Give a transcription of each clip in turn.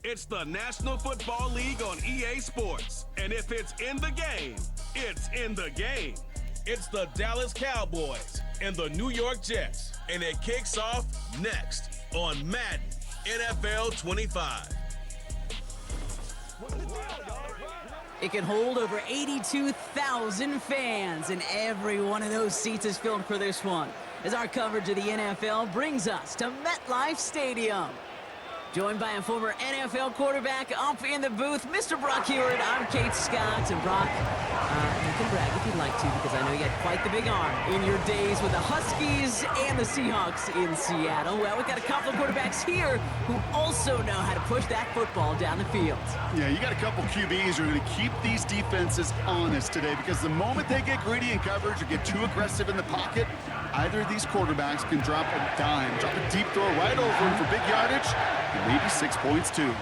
It's the National Football League on EA Sports. And if it's in the game, it's in the game. It's the Dallas Cowboys and the New York Jets. And it kicks off next on Madden NFL 25. It can hold over 82,000 fans, and every one of those seats is filled for this one, as our coverage of the NFL brings us to MetLife Stadium. Joined by a former NFL quarterback up in the booth, Mr. Brock Hewitt. I'm Kate Scott, and Brock, you can brag if you'd like to, because I know you had quite the big arm in your days with the Huskies and the Seahawks in Seattle. Well, we've got a couple of quarterbacks here who also know how to push that football down the field. Yeah, you got a couple QBs who are going to keep these defenses honest today, because the moment they get greedy in coverage or get too aggressive in the pocket, either of these quarterbacks can drop a dime, drop a deep throw right over him for big yardage, and maybe 6 points too.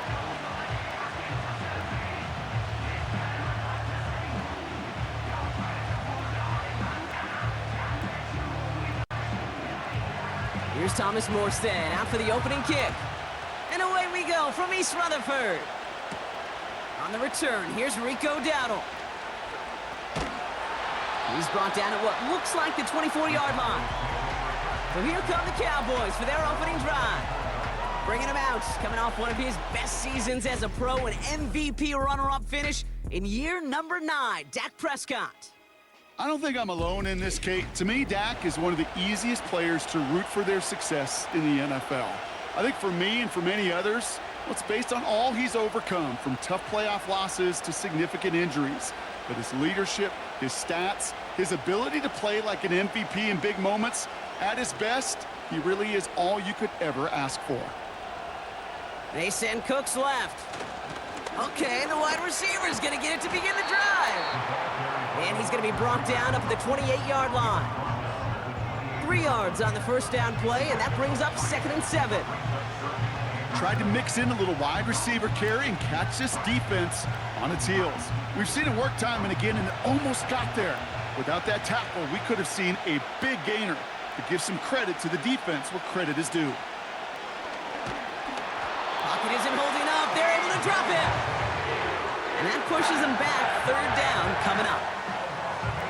Here's Thomas Morstead out for the opening kick. And away we go from East Rutherford. On the return, here's Rico Dowdle. He's brought down at what looks like the 24-yard line. So here come the Cowboys for their opening drive. Bringing him out, coming off one of his best seasons as a pro, an MVP runner-up finish in year number 9, Dak Prescott. I don't think I'm alone in this, Kate. To me, Dak is one of the easiest players to root for their success in the NFL. I think for me and for many others, it's based on all he's overcome, from tough playoff losses to significant injuries. But his leadership, his stats, his ability to play like an MVP in big moments, at his best, he really is all you could ever ask for. They send Cooks left. Okay, the wide receiver's going to get it to begin the drive. And he's going to be brought down up at the 28-yard line. 3 yards on the first down play, and that brings up 2nd and 7. Tried to mix in a little wide receiver carry and catch this defense on its heels. We've seen it work time and again, and it almost got there. Without that tackle, we could have seen a big gainer. To give some credit to the defense where credit is due. Pocket isn't holding up. They're able to drop him. And that pushes them back. 3rd down coming up.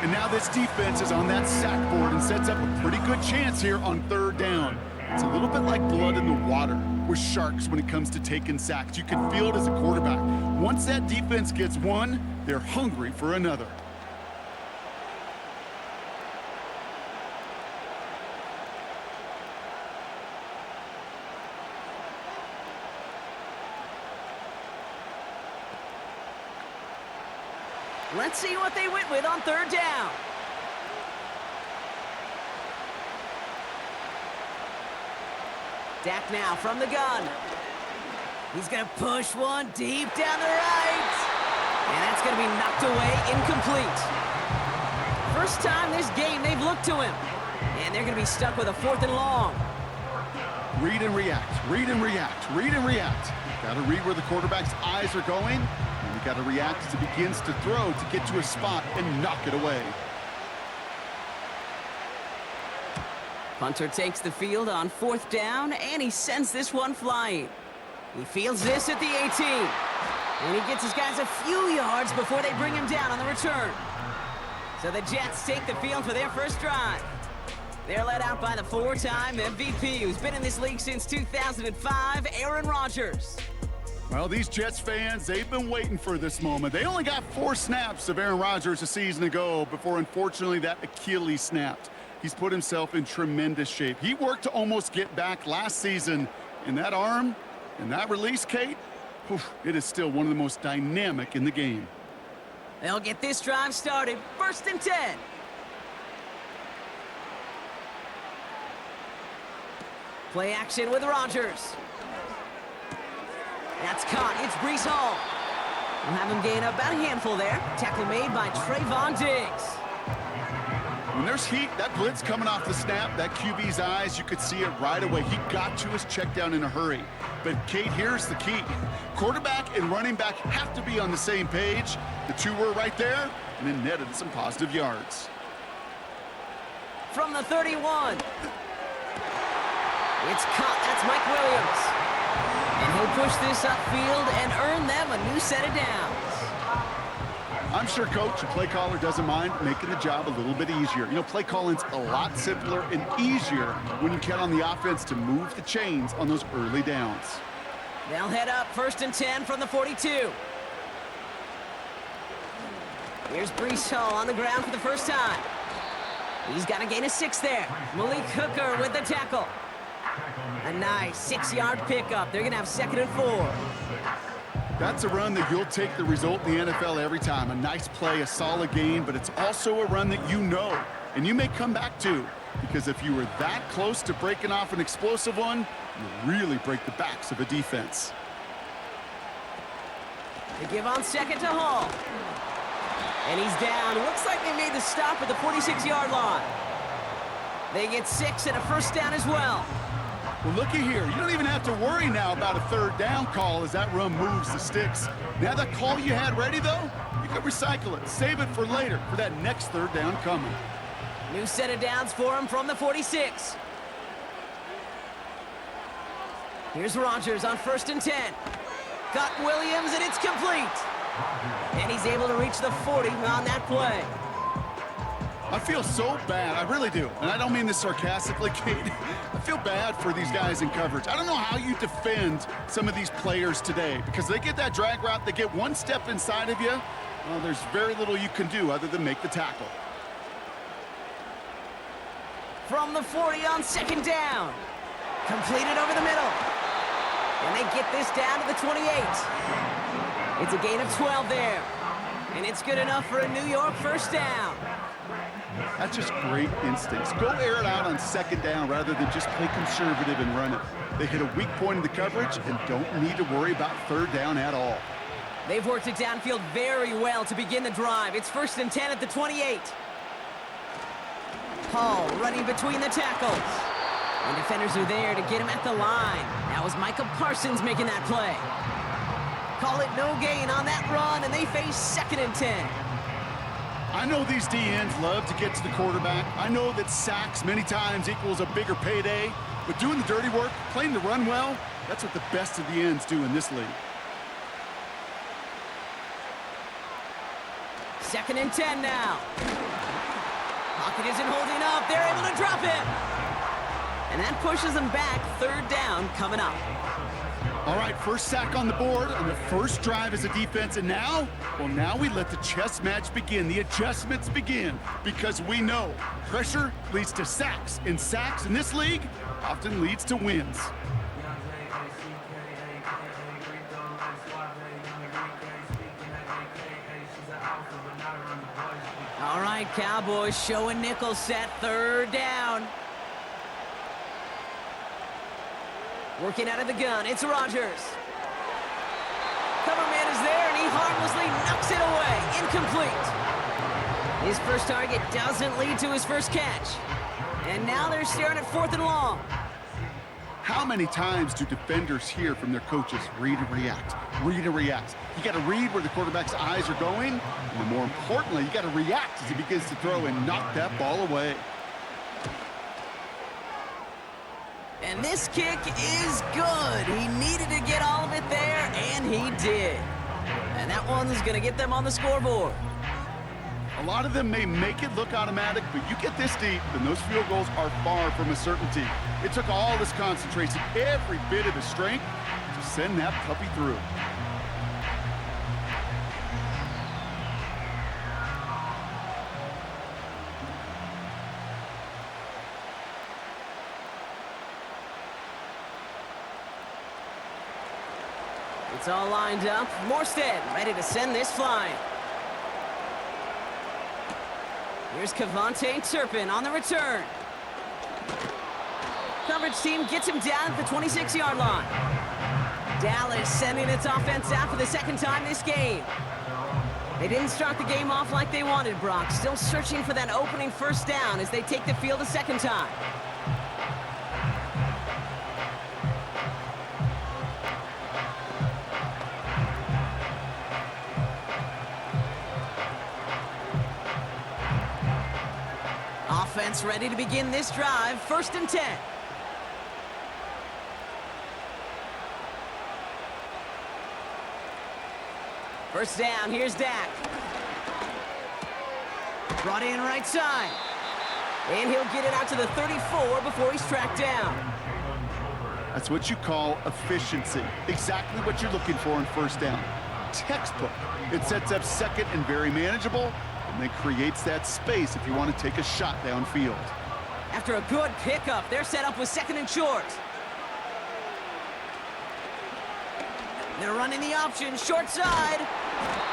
And now this defense is on that sack board and sets up a pretty good chance here on 3rd down. It's a little bit like blood in the water with sharks when it comes to taking sacks. You can feel it as a quarterback. Once that defense gets one, they're hungry for another. Let's see what they went with on 3rd down. Dak now from the gun. He's going to push one deep down the right. And that's going to be knocked away, incomplete. First time this game they've looked to him. And they're going to be stuck with a 4th and long. Read and react, read and react, read and react. Got to read where the quarterback's eyes are going. And you got to react as it begins to throw to get to a spot and knock it away. Punter takes the field on 4th down, and he sends this one flying. He fields this at the 18. And he gets his guys a few yards before they bring him down on the return. So the Jets take the field for their first drive. They're led out by the 4-time MVP who's been in this league since 2005, Aaron Rodgers. Well, these Jets fans, they've been waiting for this moment. They only got 4 snaps of Aaron Rodgers a season ago before, unfortunately, that Achilles snapped. He's put himself in tremendous shape. He worked to almost get back last season. And that arm and that release, Kate, it is still one of the most dynamic in the game. They'll get this drive started. 1st and 10. Play action with Rodgers. That's caught. It's Breece Hall. We'll have him gain about a handful there. Tackle made by Trayvon Diggs. When there's heat, that blitz coming off the snap, that QB's eyes, you could see it right away. He got to his check down in a hurry. But, Kate, here's the key. Quarterback and running back have to be on the same page. The two were right there, and then netted some positive yards. From the 31. It's caught. That's Mike Williams. And he'll push this upfield and earn them a new set of downs. I'm sure coach and play caller doesn't mind making the job a little bit easier. You know, play calling's a lot simpler and easier when you count on the offense to move the chains on those early downs. They'll head up 1st and 10 from the 42. Here's Breece Hall on the ground for the first time. He's got a gain of 6 there. Malik Hooker with the tackle. A nice 6-yard pickup. They're going to have 2nd and 4. That's a run that you'll take the result in the NFL every time. A nice play, a solid gain, but it's also a run that you know, and you may come back to, because if you were that close to breaking off an explosive one, you really break the backs of a defense. They give on 2nd to Hall. And he's down. Looks like they made the stop at the 46-yard line. They get 6 and a 1st down as well. Well, looky here. You don't even have to worry now about a 3rd down call as that run moves the sticks. Now that call you had ready, though, you can recycle it. Save it for later for that next 3rd down coming. New set of downs for him from the 46. Here's Rodgers on 1st and 10. Got Williams, and it's complete. And he's able to reach the 40 on that play. I feel so bad. I really do. And I don't mean this sarcastically, Kate. I feel bad for these guys in coverage. I don't know how you defend some of these players today because they get that drag route, they get one step inside of you. Well, there's very little you can do other than make the tackle. From the 40 on 2nd down. Completed over the middle. And they get this down to the 28. It's a gain of 12 there. And it's good enough for a New York 1st down. That's just great instincts. Go air it out on 2nd down rather than just play conservative and run it. They hit a weak point in the coverage and don't need to worry about 3rd down at all. They've worked it downfield very well to begin the drive. It's 1st and 10 at the 28. Hall running between the tackles. And defenders are there to get him at the line. That was Micah Parsons making that play. Call it no gain on that run, and they face 2nd and 10. I know these DNs love to get to the quarterback. I know that sacks many times equals a bigger payday, but doing the dirty work, playing the run well, that's what the best of the ends do in this league. 2nd and 10 now. Pocket isn't holding up. They're able to drop it. And that pushes them back. 3rd down coming up. All right, 1st sack on the board on the 1st drive as a defense, and now, well, now we let the chess match begin. The adjustments begin because we know pressure leads to sacks, and sacks in this league often leads to wins. All right, Cowboys showing nickel set. 3rd down. Working out of the gun, it's Rodgers. Cover man is there, and he harmlessly knocks it away. Incomplete. His first target doesn't lead to his first catch. And now they're staring at 4th and long. How many times do defenders hear from their coaches, read and react, read and react? You got to read where the quarterback's eyes are going, and more importantly, you got to react as he begins to throw and knock that ball away. And this kick is good. He needed to get all of it there, and he did. And that one's going to get them on the scoreboard. A lot of them may make it look automatic, but you get this deep, and those field goals are far from a certainty. It took all this concentration, every bit of his strength, to send that puppy through. It's all lined up. Morstead ready to send this flying. Here's Kevontae Turpin on the return. Coverage team gets him down at the 26-yard line. Dallas sending its offense out for the 2nd time this game. They didn't start the game off like they wanted, Brock. Still searching for that opening 1st down as they take the field a 2nd time. Offense ready to begin this drive. 1st and 10. First down, here's Dak. Brought in right side. And he'll get it out to the 34 before he's tracked down. That's what you call efficiency. Exactly what you're looking for in first down. Textbook. It sets up second and very manageable, and then creates that space if you want to take a shot downfield. After a good pickup, they're set up with second and short. They're running the option, short side.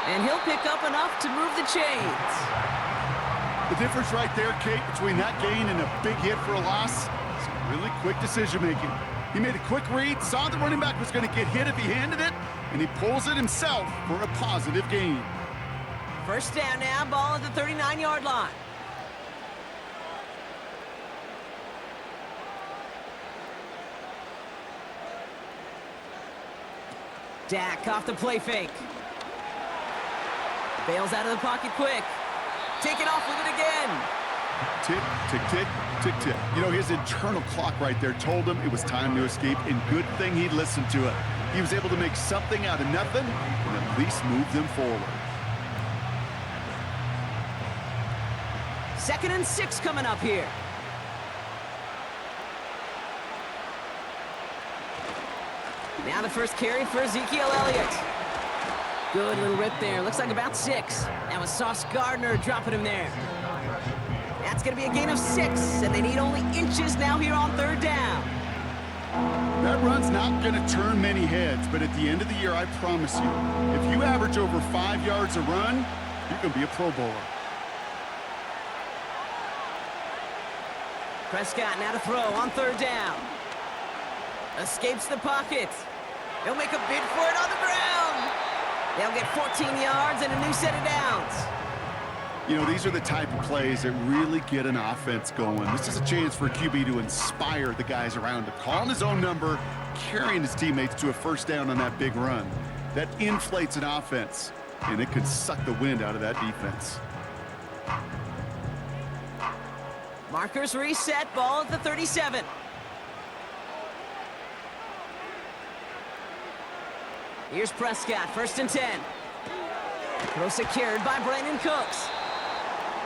And he'll pick up enough to move the chains. The difference right there, Kate, between that gain and a big hit for a loss is really quick decision-making. He made a quick read, saw the running back was going to get hit if he handed it, and he pulls it himself for a positive gain. First down now, ball at the 39-yard line. Dak off the play fake. Bails out of the pocket quick. Taking off with it again. Tick, tick, tick, tick, tick. You know, his internal clock right there told him it was time to escape, and good thing he listened to it. He was able to make something out of nothing and at least move them forward. 2nd and 6 coming up here. Now the first carry for Ezekiel Elliott. Good little rip there. Looks like about 6. That was Sauce Gardner dropping him there. That's going to be a gain of 6, and they need only inches now here on 3rd down. That run's not going to turn many heads, but at the end of the year, I promise you, if you average over 5 yards a run, you're going to be a Pro Bowler. Prescott now to throw on 3rd down. Escapes the pocket. He'll make a bid for it on the ground. They'll get 14 yards and a new set of downs. You know, these are the type of plays that really get an offense going. This is a chance for a QB to inspire the guys around him. Calling his own number, carrying his teammates to a first down on that big run. That inflates an offense, and it can suck the wind out of that defense. Markers reset, ball at the 37. Here's Prescott, 1st and 10. Throw secured by Brandon Cooks.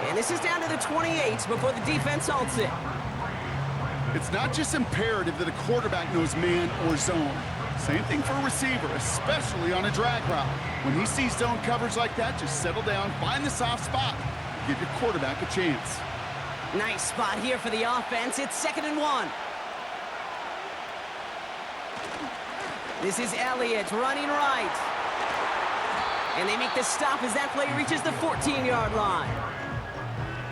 And this is down to the 28 before the defense halts it. It's not just imperative that a quarterback knows man or zone. Same thing for a receiver, especially on a drag route. When he sees zone coverage like that, just settle down, find the soft spot, give your quarterback a chance. Nice spot here for the offense. It's 2nd and 1. This is Elliott running right. And they make the stop as that play reaches the 14-yard line.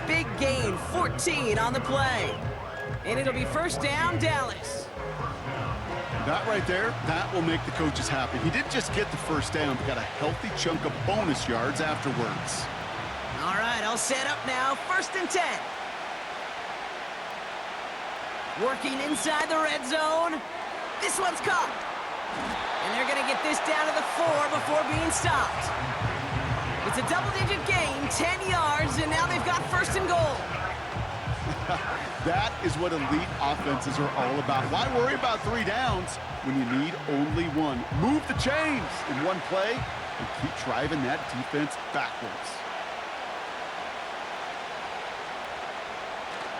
Big gain, 14 on the play. And it'll be first down, Dallas. That right there, that will make the coaches happy. He didn't just get the first down, but got a healthy chunk of bonus yards afterwards. All right, all set up now. 1st and 10. Working inside the red zone. This one's caught. And they're going to get this down to the 4 before being stopped. It's a double-digit gain, 10 yards, and now they've got 1st and goal. That is what elite offenses are all about. Why worry about 3 downs when you need only 1? Move the chains in one play and keep driving that defense backwards.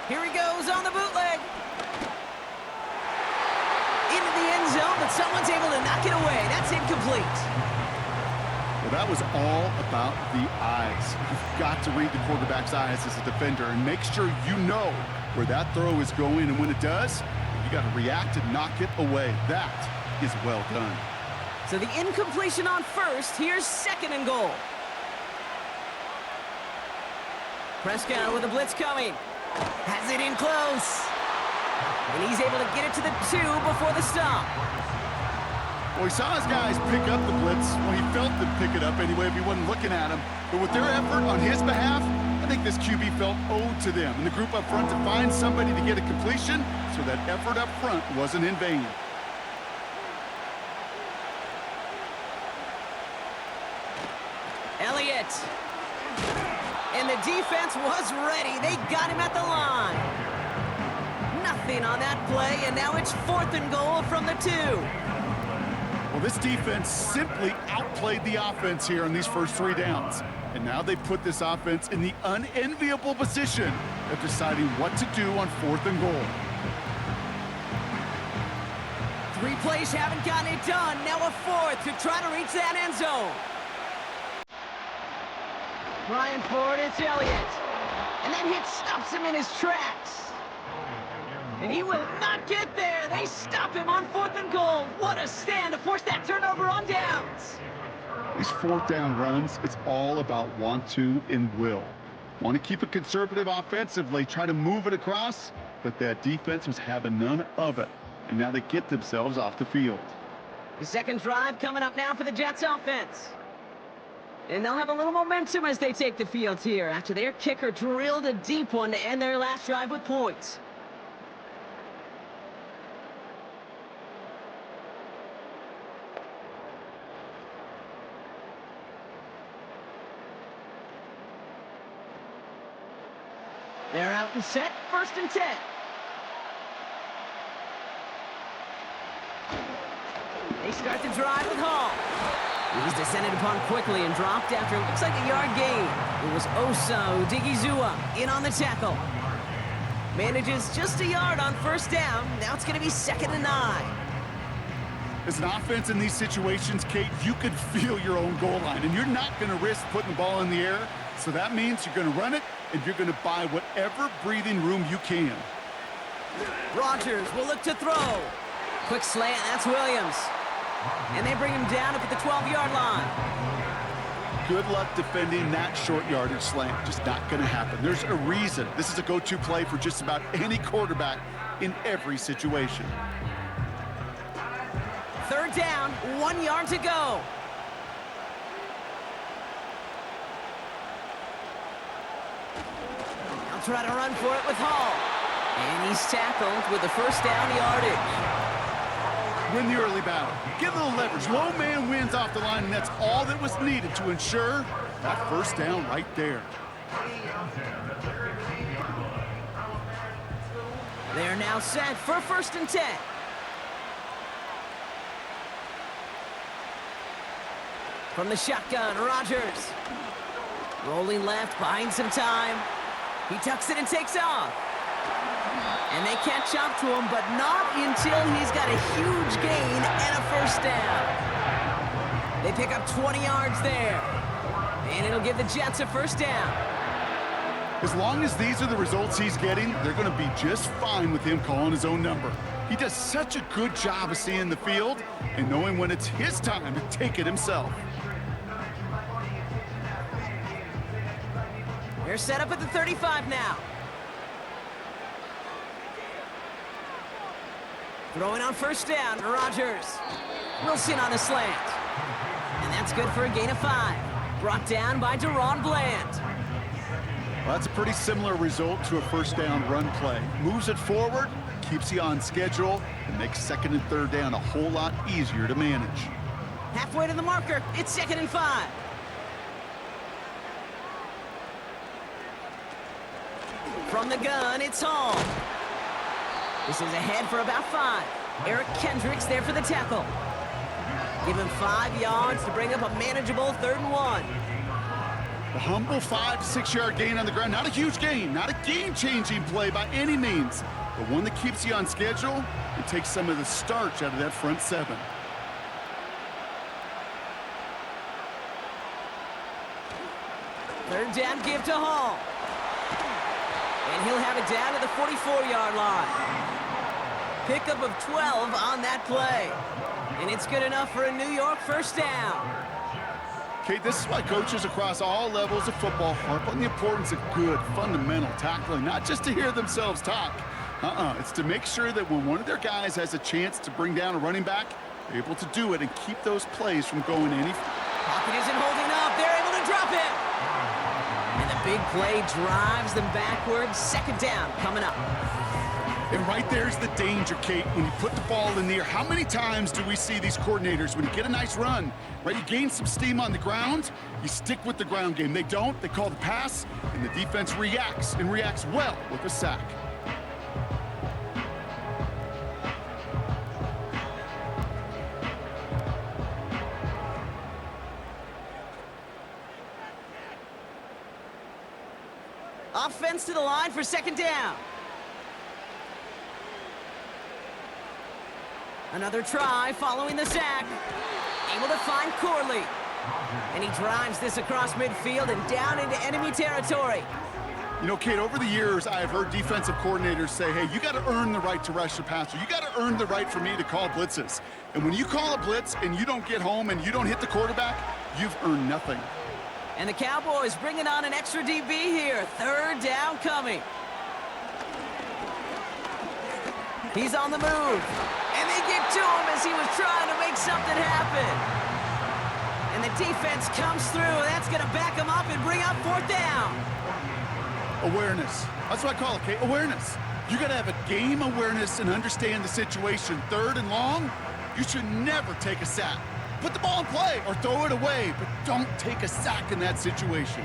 Here he goes on the bootleg. Into the end zone, but someone's able to knock it away. That's incomplete. Well, that was all about the eyes. You've got to read the quarterback's eyes as a defender and make sure you know where that throw is going, and when it does, you got to react and knock it away. That is well done. So the incompletion on 1st. Here's 2nd and goal. Prescott with a blitz coming. Has it in close. And he's able to get it to the 2 before the stop. Well, he saw his guys pick up the blitz. Well, he felt them pick it up anyway if he wasn't looking at him. But with their effort on his behalf, I think this QB felt owed to them and the group up front to find somebody to get a completion, so that effort up front wasn't in vain. Elliott. And the defense was ready. They got him at the line. Nothing on that play, and now it's 4th and goal from the 2. Well, this defense simply outplayed the offense here in these first 3 downs. And now they put this offense in the unenviable position of deciding what to do on 4th and goal. 3 plays haven't gotten it done. Now a 4th to try to reach that end zone. Ryan Ford, it's Elliott. And that hit stops him in his tracks. And he will not get there. They stop him on 4th and goal. What a stand to force that turnover on downs. These 4th down runs, it's all about want to and will. Want to keep it conservative offensively, try to move it across, but that defense was having none of it. And now they get themselves off the field. The second drive coming up now for the Jets offense. And they'll have a little momentum as they take the field here after their kicker drilled a deep one to end their last drive with points. They're out and set, 1st and 10. They start the drive with Hall. He was descended upon quickly and dropped after it looks like a yard gain. It was Osa Odigizua in on the tackle. Manages just a yard on 1st down. Now it's going to be 2nd and 9. As an offense in these situations, Kate, you could feel your own goal line, and you're not going to risk putting the ball in the air. So that means you're going to run it, and you're going to buy whatever breathing room you can. Rodgers will look to throw. Quick slant, that's Williams. And they bring him down up at the 12-yard line. Good luck defending that short yardage slant. Just not going to happen. There's a reason. This is a go-to play for just about any quarterback in every situation. 3rd down, 1 yard to go. They'll try to run for it with Hall. And he's tackled with the 1st down yardage. Win the early battle. Get a little leverage. Low man wins off the line, and that's all that was needed to ensure that 1st down right there. They're now set for 1st and 10. From the shotgun, Rodgers. Rolling left, buying some time. He tucks it and takes off. And they catch up to him, but not until he's got a huge gain and a 1st down. They pick up 20 yards there. And it'll give the Jets a 1st down. As long as these are the results he's getting, they're going to be just fine with him calling his own number. He does such a good job of seeing the field and knowing when it's his time to take it himself. They're set up at the 35 now. Throwing on 1st down, Rodgers. Wilson on the slant. And that's good for a gain of 5. Brought down by Deron Bland. Well, that's a pretty similar result to a 1st down run play. Moves it forward, keeps you on schedule, and makes 2nd and 3rd down a whole lot easier to manage. Halfway to the marker, it's 2nd and 5. From the gun, it's Hall. This is ahead for about 5. Eric Kendricks there for the tackle. Give him 5 yards to bring up a manageable 3rd and 1. A humble 5-6 yard gain on the ground. Not a huge gain, not a game-changing play by any means, but one that keeps you on schedule and takes some of the starch out of that front 7. Third down give to Hall. And he'll have it down to the 44-yard line. Pickup of 12 on that play. And it's good enough for a New York 1st down. Okay, this is why coaches across all levels of football harp on the importance of good, fundamental tackling, not just to hear themselves talk. It's to make sure that when one of their guys has a chance to bring down a running back, they're able to do it and keep those plays from going any... Pocket isn't holding up. They're able to drop it. And the big play drives them backwards. 2nd down coming up. And right there's the danger, Kate, when you put the ball in the air. How many times do we see these coordinators, when you get a nice run, right, you gain some steam on the ground, you stick with the ground game. They don't, they call the pass, and the defense reacts, and reacts well with a sack. Offense to the line for second down. Another try following the sack. Able to find Corley. And he drives this across midfield and down into enemy territory. You know, Kate, over the years, I have heard defensive coordinators say, hey, you got to earn the right to rush the passer. You got to earn the right for me to call blitzes. And when you call a blitz and you don't get home and you don't hit the quarterback, you've earned nothing. And the Cowboys bringing on an extra DB here. Third down coming. He's on the move. And they get to him as he was trying to make something happen. And the defense comes through. That's going to back him up and bring up fourth down. Awareness. That's what I call it, Kate. Awareness. You got to have a game awareness and understand the situation. Third and long, you should never take a sack. Put the ball in play or throw it away, but don't take a sack in that situation.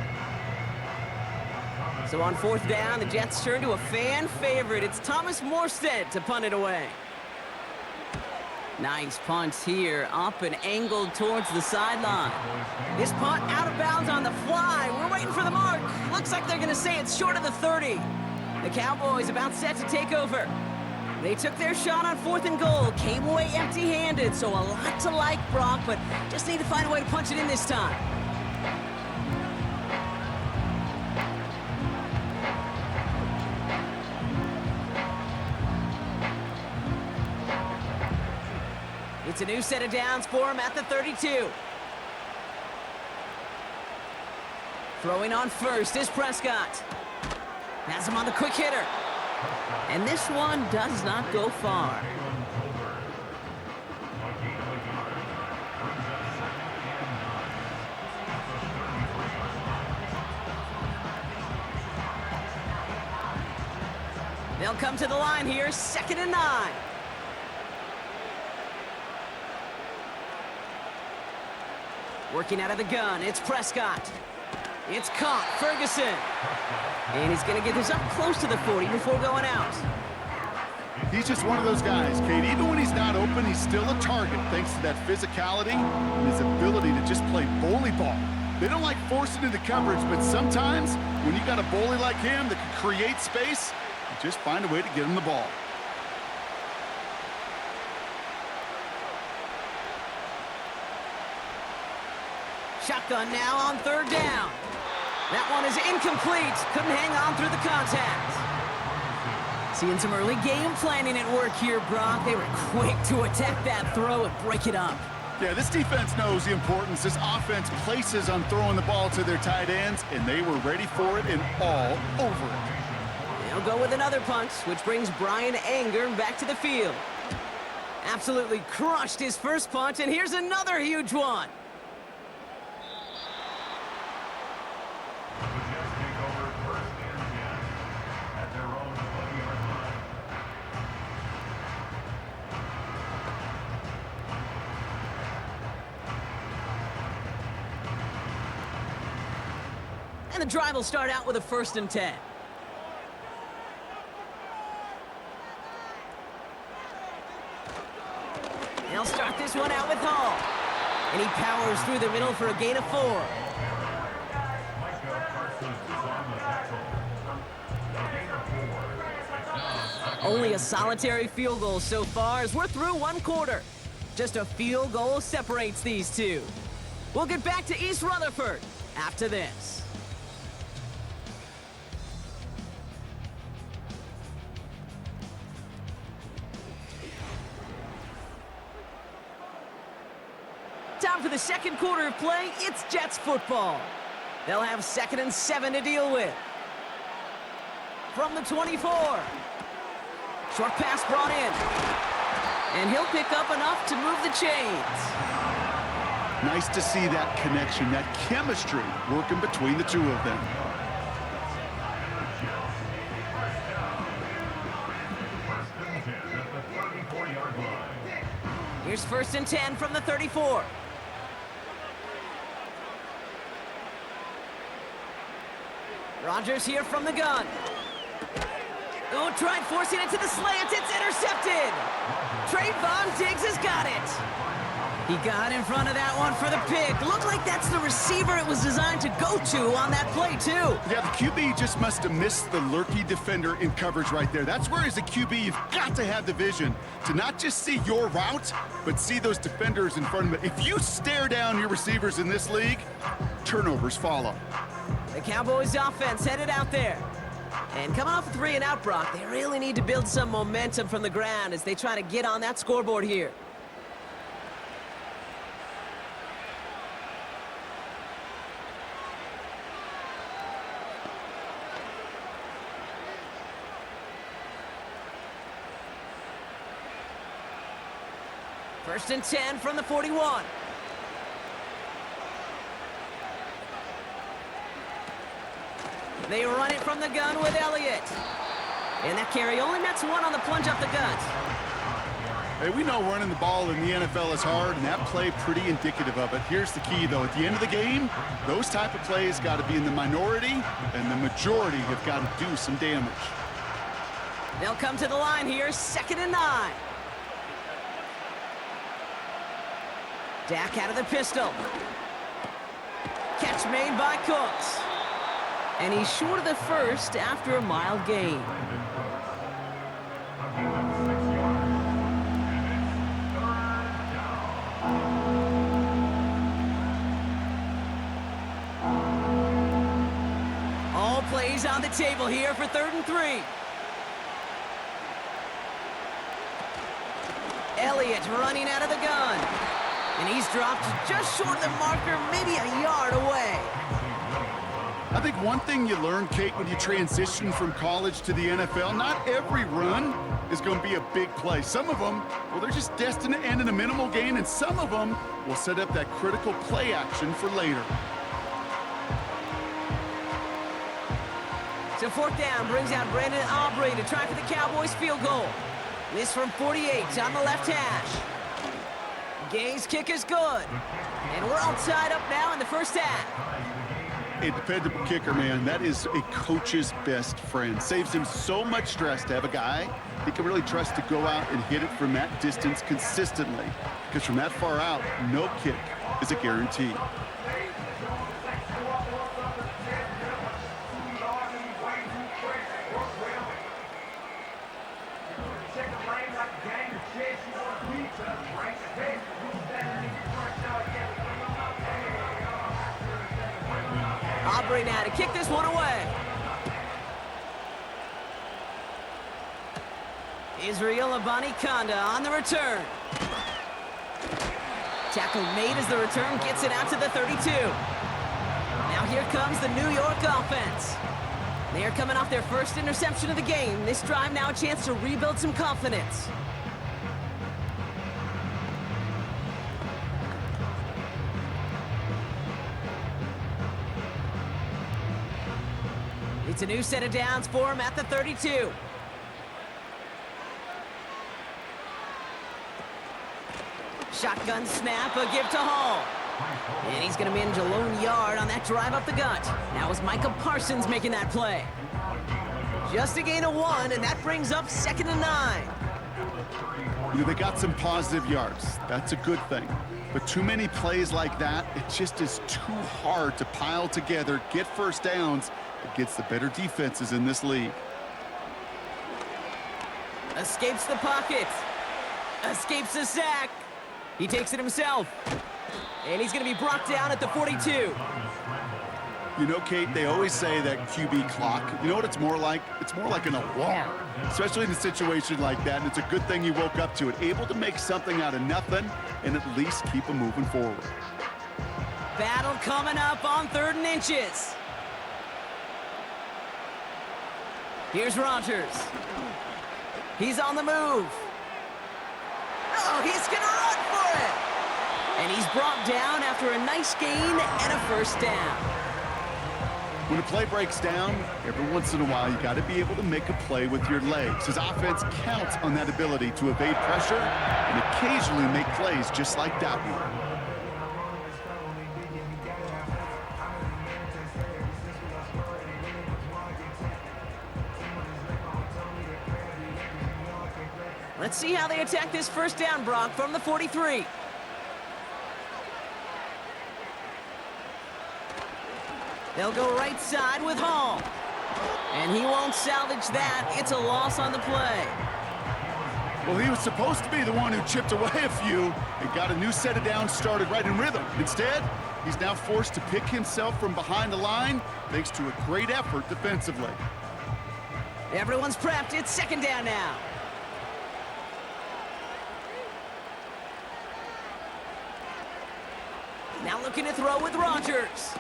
So on fourth down, the Jets turn to a fan favorite. It's Thomas Morstead to punt it away. Nice punt here, up and angled towards the sideline. This punt out of bounds on the fly. We're waiting for the mark. Looks like they're going to say it's short of the 30. The Cowboys about set to take over. They took their shot on fourth and goal, came away empty-handed, so a lot to like, Brock, but just need to find a way to punch it in this time. It's a new set of downs for him at the 32. Throwing on first is Prescott. Has him on the quick hitter. And this one does not go far. They'll come to the line here, 2nd and 9. Working out of the gun, it's Prescott. It's caught, Ferguson. And he's going to get this up close to the 40 before going out. He's just one of those guys, Kate. Even when he's not open, he's still a target thanks to that physicality and his ability to just play bully ball. They don't like forcing into coverage, but sometimes when you got a bully like him that can create space, you just find a way to get him the ball. Shotgun now on third down. That one is incomplete. Couldn't hang on through the contact. Seeing some early game planning at work here, Brock. They were quick to attack that throw and break it up. Yeah, this defense knows the importance this offense places on throwing the ball to their tight ends, and they were ready for it and all over it. They'll go with another punt, which brings Brian Anger back to the field. Absolutely crushed his first punt, and here's another huge one. And the drive will start out with a 1st and 10. They'll start this one out with Hall. And he powers through the middle for a gain of 4. Only a solitary field goal so far as we're through one quarter. Just a field goal separates these two. We'll get back to East Rutherford after this. Time for the second quarter of play. It's Jets football. They'll have 2nd and 7 to deal with. From the 24. Short pass brought in. And he'll pick up enough to move the chains. Nice to see that connection, that chemistry working between the two of them. Here's 1st and 10 from the 34. Rodgers here from the gun. Oh, tried forcing it to the slants. It's intercepted. Trayvon Diggs has got it. He got in front of that one for the pick. Looked like that's the receiver it was designed to go to on that play, too. Yeah, the QB just must have missed the lurky defender in coverage right there. That's where, as a QB, you've got to have the vision to not just see your route, but see those defenders in front of it. If you stare down your receivers in this league, turnovers follow. The Cowboys offense headed out there. And coming off a 3-and-out, Brock, they really need to build some momentum from the ground as they try to get on that scoreboard here. First and 10 from the 41. They run it from the gun with Elliott. And that carry only nets one on the plunge up the gut. Hey, we know running the ball in the NFL is hard, and that play pretty indicative of it. Here's the key, though. At the end of the game, those type of plays got to be in the minority, and the majority have got to do some damage. They'll come to the line here, 2nd and 9. Dak out of the pistol. Catch made by Cooks. And he's short of the first after a mild gain. All plays on the table here for 3rd and 3. Elliott running out of the gun. And he's dropped just short of the marker, maybe a yard away. I think one thing you learn, Kate, when you transition from college to the NFL, not every run is going to be a big play. Some of them, well, they're just destined to end in a minimal gain, and some of them will set up that critical play action for later. So 4th down brings out Brandon Aubrey to try for the Cowboys field goal. This from 48 on the left hash. Gay's kick is good. And we're all tied up now in the first half. A dependable kicker, man, that is a coach's best friend. Saves him so much stress to have a guy he can really trust to go out and hit it from that distance consistently. Because from that far out, no kick is a guarantee. Aubrey now to kick this one away. Israel Abanikanda on the return. Tackle made as the return gets it out to the 32. Now here comes the New York offense. They are coming off their first interception of the game. This drive now a chance to rebuild some confidence. It's a new set of downs for him at the 32. Shotgun snap, a give to Hall. And he's going to manage a lone yard on that drive up the gut. That was Micah Parsons making that play. Just a gain of 1, and that brings up 2nd and 9. You know, they got some positive yards. That's a good thing. But too many plays like that, it just is too hard to pile together, get first downs against the better defenses in this league. Escapes the pocket. Escapes the sack. He takes it himself. And he's going to be brought down at the 42. You know, Kate, they always say that QB clock, you know what it's more like? It's more like an alarm, especially in a situation like that. And it's a good thing you woke up to it, able to make something out of nothing and at least keep them moving forward. Battle coming up on 3rd and inches. Here's Rodgers. He's on the move. Oh, he's going to run for it. And he's brought down after a nice gain and a first down. When a play breaks down, every once in a while, you got to be able to make a play with your legs. His offense counts on that ability to evade pressure and occasionally make plays just like that one. Let's see how they attack this first down, Brock, from the 43. They'll go right side with Hall. And he won't salvage that. It's a loss on the play. Well, he was supposed to be the one who chipped away a few and got a new set of downs started right in rhythm. Instead, he's now forced to pick himself from behind the line thanks to a great effort defensively. Everyone's prepped. It's second down now. Now looking to throw with Rodgers.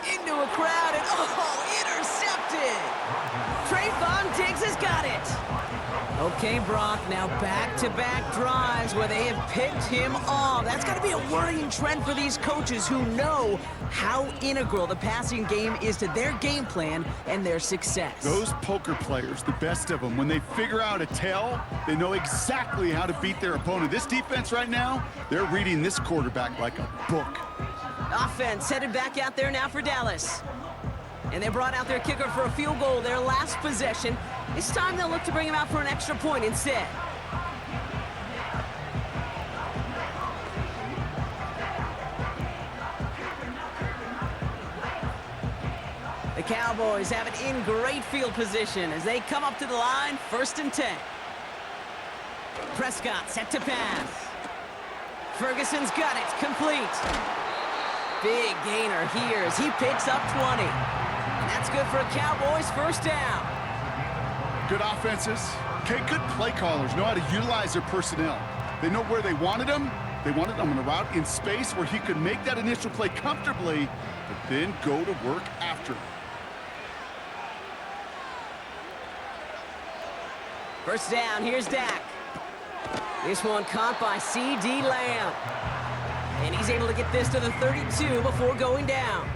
Into a crowd and, oh, intercepted. Trayvon Diggs has got it. Okay, Brock, now back-to-back drives where they have picked him off. That's got to be a worrying trend for these coaches who know how integral the passing game is to their game plan and their success. Those poker players, the best of them, when they figure out a tell, they know exactly how to beat their opponent. This defense right now, they're reading this quarterback like a book. Offense headed back out there now for Dallas. And they brought out their kicker for a field goal their last possession. This time they'll look to bring him out for an extra point instead. The Cowboys have it in great field position as they come up to the line, 1st and 10. Prescott set to pass. Ferguson's got it, complete. Big gainer here as he picks up 20. And that's good for a Cowboys 1st down. Good offenses. Okay, good play callers know how to utilize their personnel. They know where they wanted them. They wanted him on a route in space where he could make that initial play comfortably, but then go to work after. 1st down, here's Dak. This one caught by C.D. Lamb. And he's able to get this to the 32 before going down.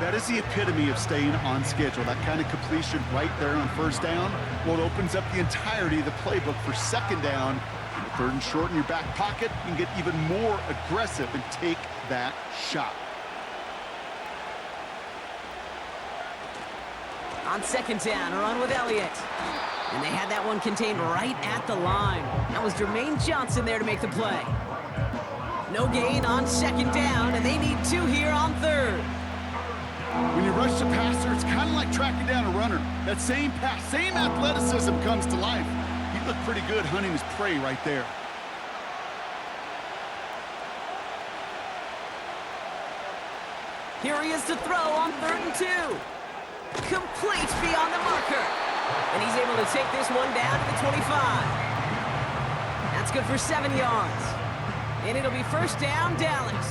That is the epitome of staying on schedule. That kind of completion right there on 1st down. Well, it opens up the entirety of the playbook for 2nd down. In the 3rd and short in your back pocket, you can get even more aggressive and take that shot. On 2nd down, a run with Elliott. And they had that one contained right at the line. That was Jermaine Johnson there to make the play. No gain on 2nd down, and they need 2 here on 3rd. When you rush the passer, it's kind of like tracking down a runner. That same pass, same athleticism comes to life. He looked pretty good hunting his prey right there. Here he is to throw on 3rd and 2. Complete beyond the marker. And he's able to take this one down to the 25. That's good for 7 yards. And it'll be 1st down, Dallas.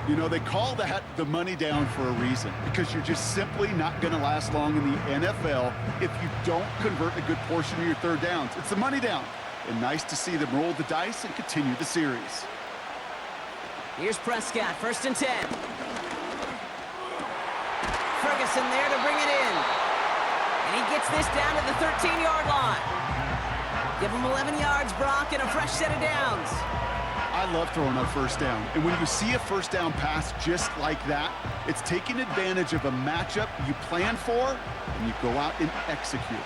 You know, they call that the money down for a reason, because you're just simply not going to last long in the NFL if you don't convert a good portion of your 3rd downs. It's the money down. And nice to see them roll the dice and continue the series. Here's Prescott, 1st and 10. Ferguson there to bring it in. And he gets this down to the 13-yard line. Give him 11 yards, Brock, and a fresh set of downs. I love throwing on 1st down. And when you see a 1st down pass just like that, it's taking advantage of a matchup you plan for, and you go out and execute.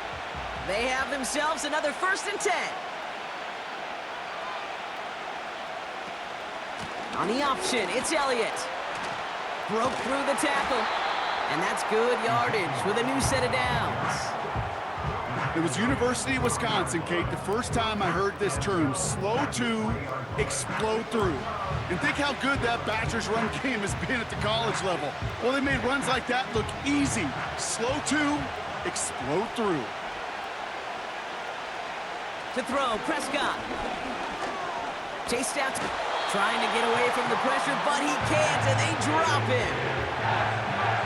They have themselves another 1st and 10. On the option, it's Elliott. Broke through the tackle. And that's good yardage with a new set of downs. It was University of Wisconsin, Kate, the first time I heard this term, slow to explode through. And think how good that Badgers run game has been at the college level. Well, they made runs like that look easy. Slow to explode through. To throw, Prescott. Chased out, trying to get away from the pressure, but he can't, and they drop him.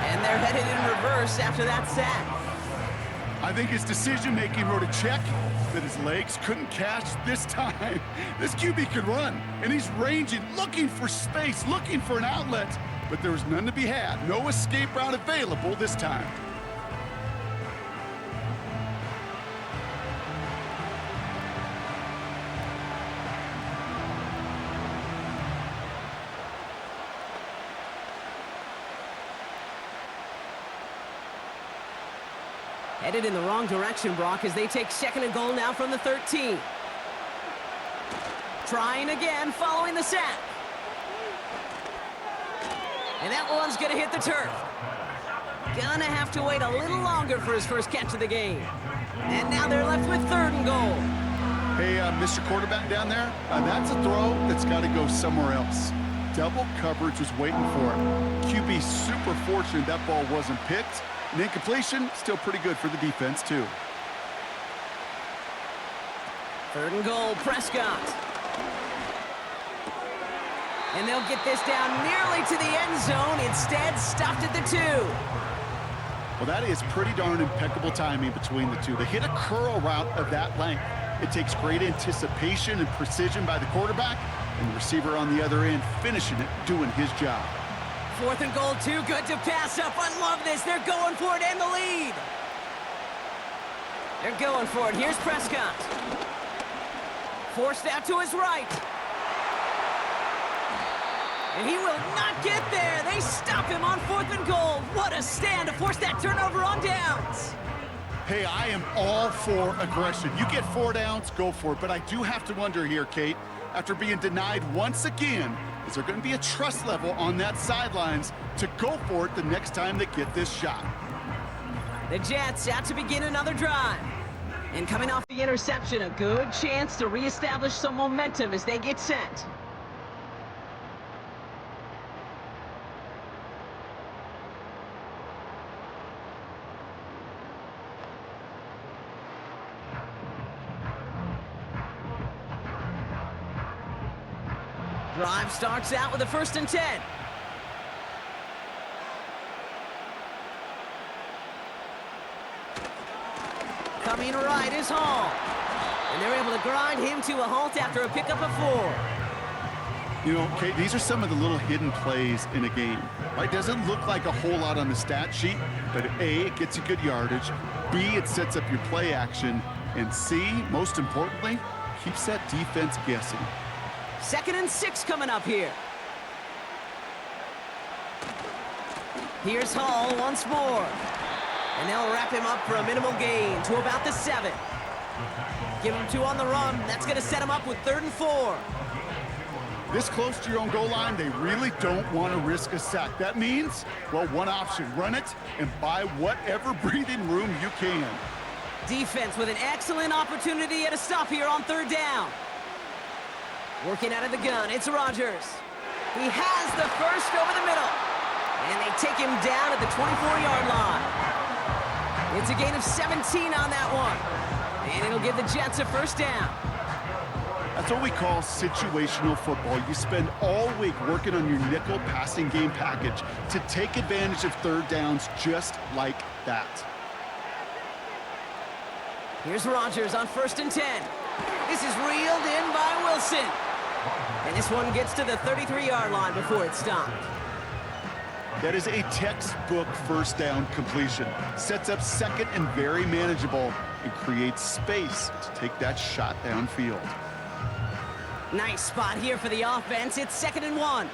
And they're headed in reverse after that sack. I think his decision-making wrote a check that his legs couldn't catch this time. This QB could run, and he's ranging, looking for space, looking for an outlet, but there was none to be had. No escape route available this time. Headed in the wrong direction, Brock, as they take 2nd and goal now from the 13. Trying again, following the sack. And that one's going to hit the turf. Gonna have to wait a little longer for his first catch of the game. And now they're left with 3rd and goal. Hey, Mr. Quarterback down there, that's a throw that's got to go somewhere else. Double coverage was waiting for him. QB super fortunate that ball wasn't picked. And incompletion, still pretty good for the defense, too. 3rd and goal, Prescott. And they'll get this down nearly to the end zone. Instead, stopped at the 2. Well, that is pretty darn impeccable timing between the two. They hit a curl route of that length. It takes great anticipation and precision by the quarterback, and the receiver on the other end finishing it, doing his job. 4th and goal, too good to pass up. I love this. They're going for it and the lead. They're going for it. Here's Prescott. Forced out to his right. And he will not get there. They stop him on 4th and goal. What a stand to force that turnover on downs. Hey, I am all for aggression. You get 4 downs, go for it. But I do have to wonder here, Kate, after being denied once again, is there going to be a trust level on that sidelines to go for it the next time they get this shot? The Jets out to begin another drive. And coming off the interception, a good chance to reestablish some momentum as they get set. Drive starts out with a 1st and 10. Coming right is Hall. And they're able to grind him to a halt after a pickup of 4. You know, Kate, these are some of the little hidden plays in a game. Right? Doesn't look like a whole lot on the stat sheet, but A, it gets you good yardage. B, it sets up your play action. And C, most importantly, keeps that defense guessing. 2nd and 6 coming up here. Here's Hall once more. And they'll wrap him up for a minimal gain to about the 7. Give him 2 on the run. That's going to set him up with 3rd and 4. This close to your own goal line, they really don't want to risk a sack. That means, well, one option, run it and buy whatever breathing room you can. Defense with an excellent opportunity at a stop here on 3rd down. Working out of the gun, it's Rodgers. He has the first over the middle. And they take him down at the 24-yard line. It's a gain of 17 on that one. And it'll give the Jets a 1st down. That's what we call situational football. You spend all week working on your nickel passing game package to take advantage of 3rd downs just like that. Here's Rodgers on 1st and 10. This is reeled in by Wilson. And this one gets to the 33-yard line before it's stopped. That is a textbook 1st down completion. Sets up 2nd and very manageable and creates space to take that shot downfield. Nice spot here for the offense. It's 2nd and 1.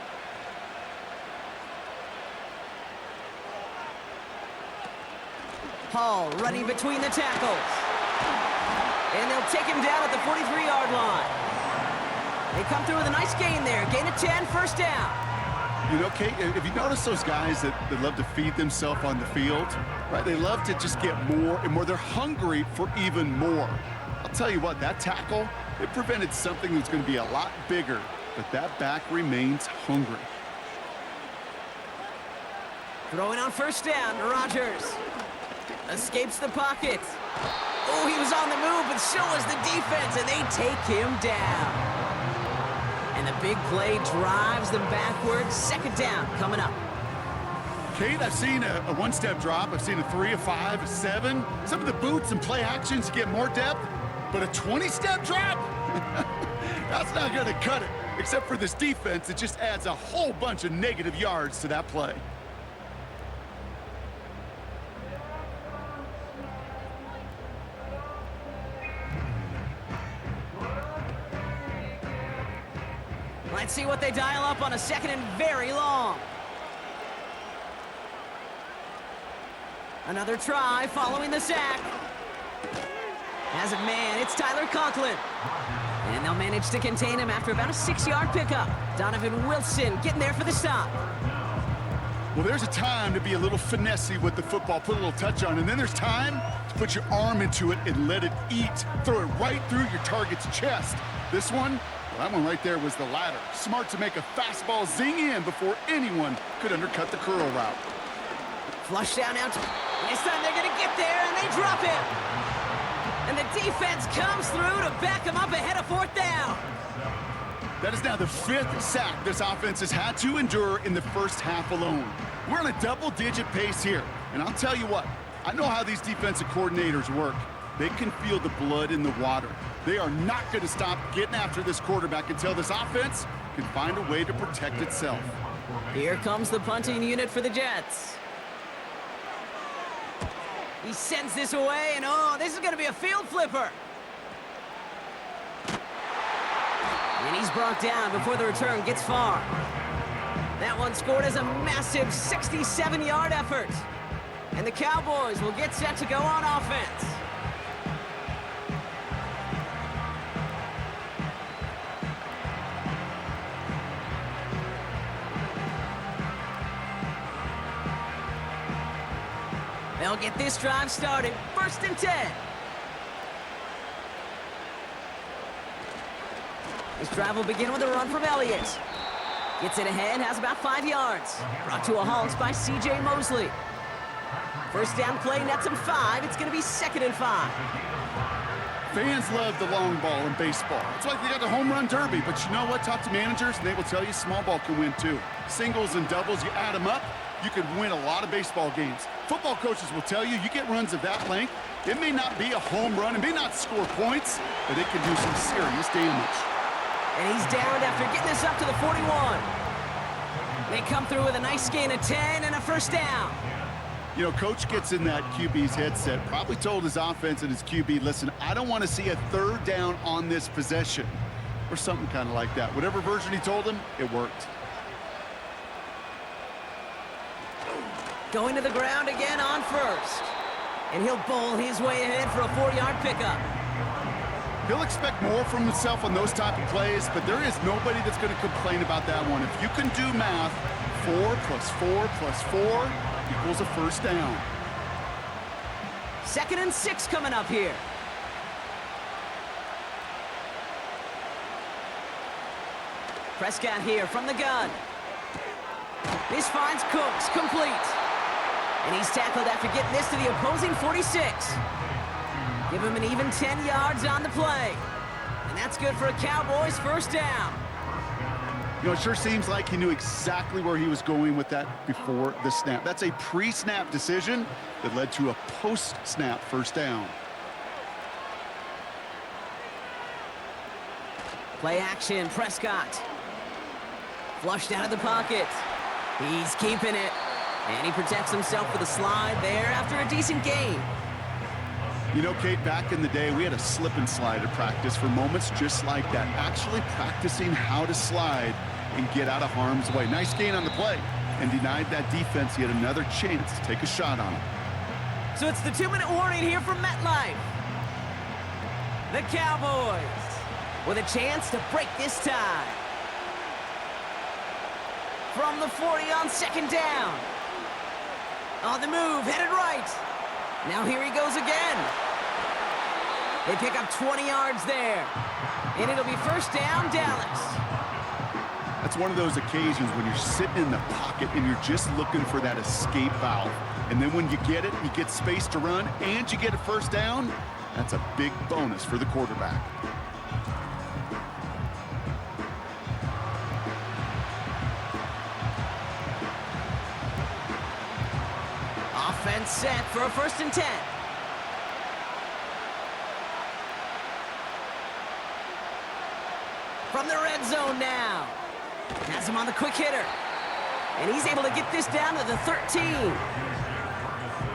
Hall running between the tackles. And they'll take him down at the 43-yard line. They come through with a nice gain there. Gain of 10, 1st down. You know, Kate, if you notice those guys that love to feed themselves on the field, right? They love to just get more and more. They're hungry for even more. I'll tell you what, that tackle, it prevented something that's going to be a lot bigger, but that back remains hungry. Throwing on 1st down, Rodgers. Escapes the pocket. Oh, he was on the move, but so was the defense, and they take him down. And the big play drives them backwards. 2nd down coming up. Kate, I've seen a one-step drop. I've seen a 3, a 5, a 7. Some of the boots and play actions get more depth, but a 20-step drop? That's not going to cut it. Except for this defense, it just adds a whole bunch of negative yards to that play. Let's see what they dial up on a 2nd and very long. Another try following the sack. As a man, it's Tyler Conklin. And they'll manage to contain him after about a 6-yard pickup. Donovan Wilson getting there for the stop. Well, there's a time to be a little finessey with the football, put a little touch on, and then there's time to put your arm into it and let it eat. Throw it right through your target's chest. This one, well, that one right there was the latter. Smart to make a fastball zing in before anyone could undercut the curl route. Flush down now. This time they're going to get there, and they drop him. And the defense comes through to back him up ahead of 4th down. That is now the 5th sack this offense has had to endure in the first half alone. We're on a double-digit pace here. And I'll tell you what, I know how these defensive coordinators work. They can feel the blood in the water. They are not going to stop getting after this quarterback until this offense can find a way to protect itself. Here comes the punting unit for the Jets. He sends this away, and oh, this is going to be a field flipper. And he's brought down before the return gets far. That one scored as a massive 67-yard effort. And the Cowboys will get set to go on offense. They'll get this drive started. 1st and 10. This drive will begin with a run from Elliott. Gets it ahead, has about 5 yards. Brought to a halt by C.J. Mosley. 1st down play, nets him 5. It's going to be 2nd and 5. Fans love the long ball in baseball. It's like they got the home run derby, but you know what? Talk to managers, and they will tell you small ball can win too. Singles and doubles, you add them up, you could win a lot of baseball games. Football coaches will tell you, you get runs of that length, it may not be a home run, it may not score points, but it can do some serious damage. And he's downed after getting this up to the 41. They come through with a nice gain of 10 and a 1st down. You know, coach gets in that QB's headset, probably told his offense and his QB, listen, I don't want to see a 3rd down on this possession, or something kind of like that. Whatever version he told him, it worked. Going to the ground again on 1st. And he'll bowl his way ahead for a 4-yard pickup. He'll expect more from himself on those type of plays, but there is nobody that's going to complain about that one. If you can do math, 4 plus 4 plus 4 equals a 1st down. 2nd and 6 coming up here. Prescott here from the gun. This finds Cooks, complete. And he's tackled after getting this to the opposing 46. Give him an even 10 yards on the play. And that's good for a Cowboys 1st down. You know, it sure seems like he knew exactly where he was going with that before the snap. That's a pre-snap decision that led to a post-snap 1st down. Play action, Prescott. Flushed out of the pocket. He's keeping it. And he protects himself with a slide there after a decent gain. You know, Kate, back in the day, we had a slip and slide at practice for moments just like that. Actually practicing how to slide and get out of harm's way. Nice gain on the play, and denied that defense yet another chance to take a shot on him. So it's the 2-minute warning here from MetLife. The Cowboys with a chance to break this tie. From the 40 on 2nd down. On the move, headed right. Now here he goes again. They pick up 20 yards there. And it'll be 1st down, Dallas. That's one of those occasions when you're sitting in the pocket and you're just looking for that escape valve. And then when you get it, you get space to run, and you get a 1st down, that's a big bonus for the quarterback. Offense set for a 1st and 10. From the red zone now. Has him on the quick hitter. And he's able to get this down to the 13.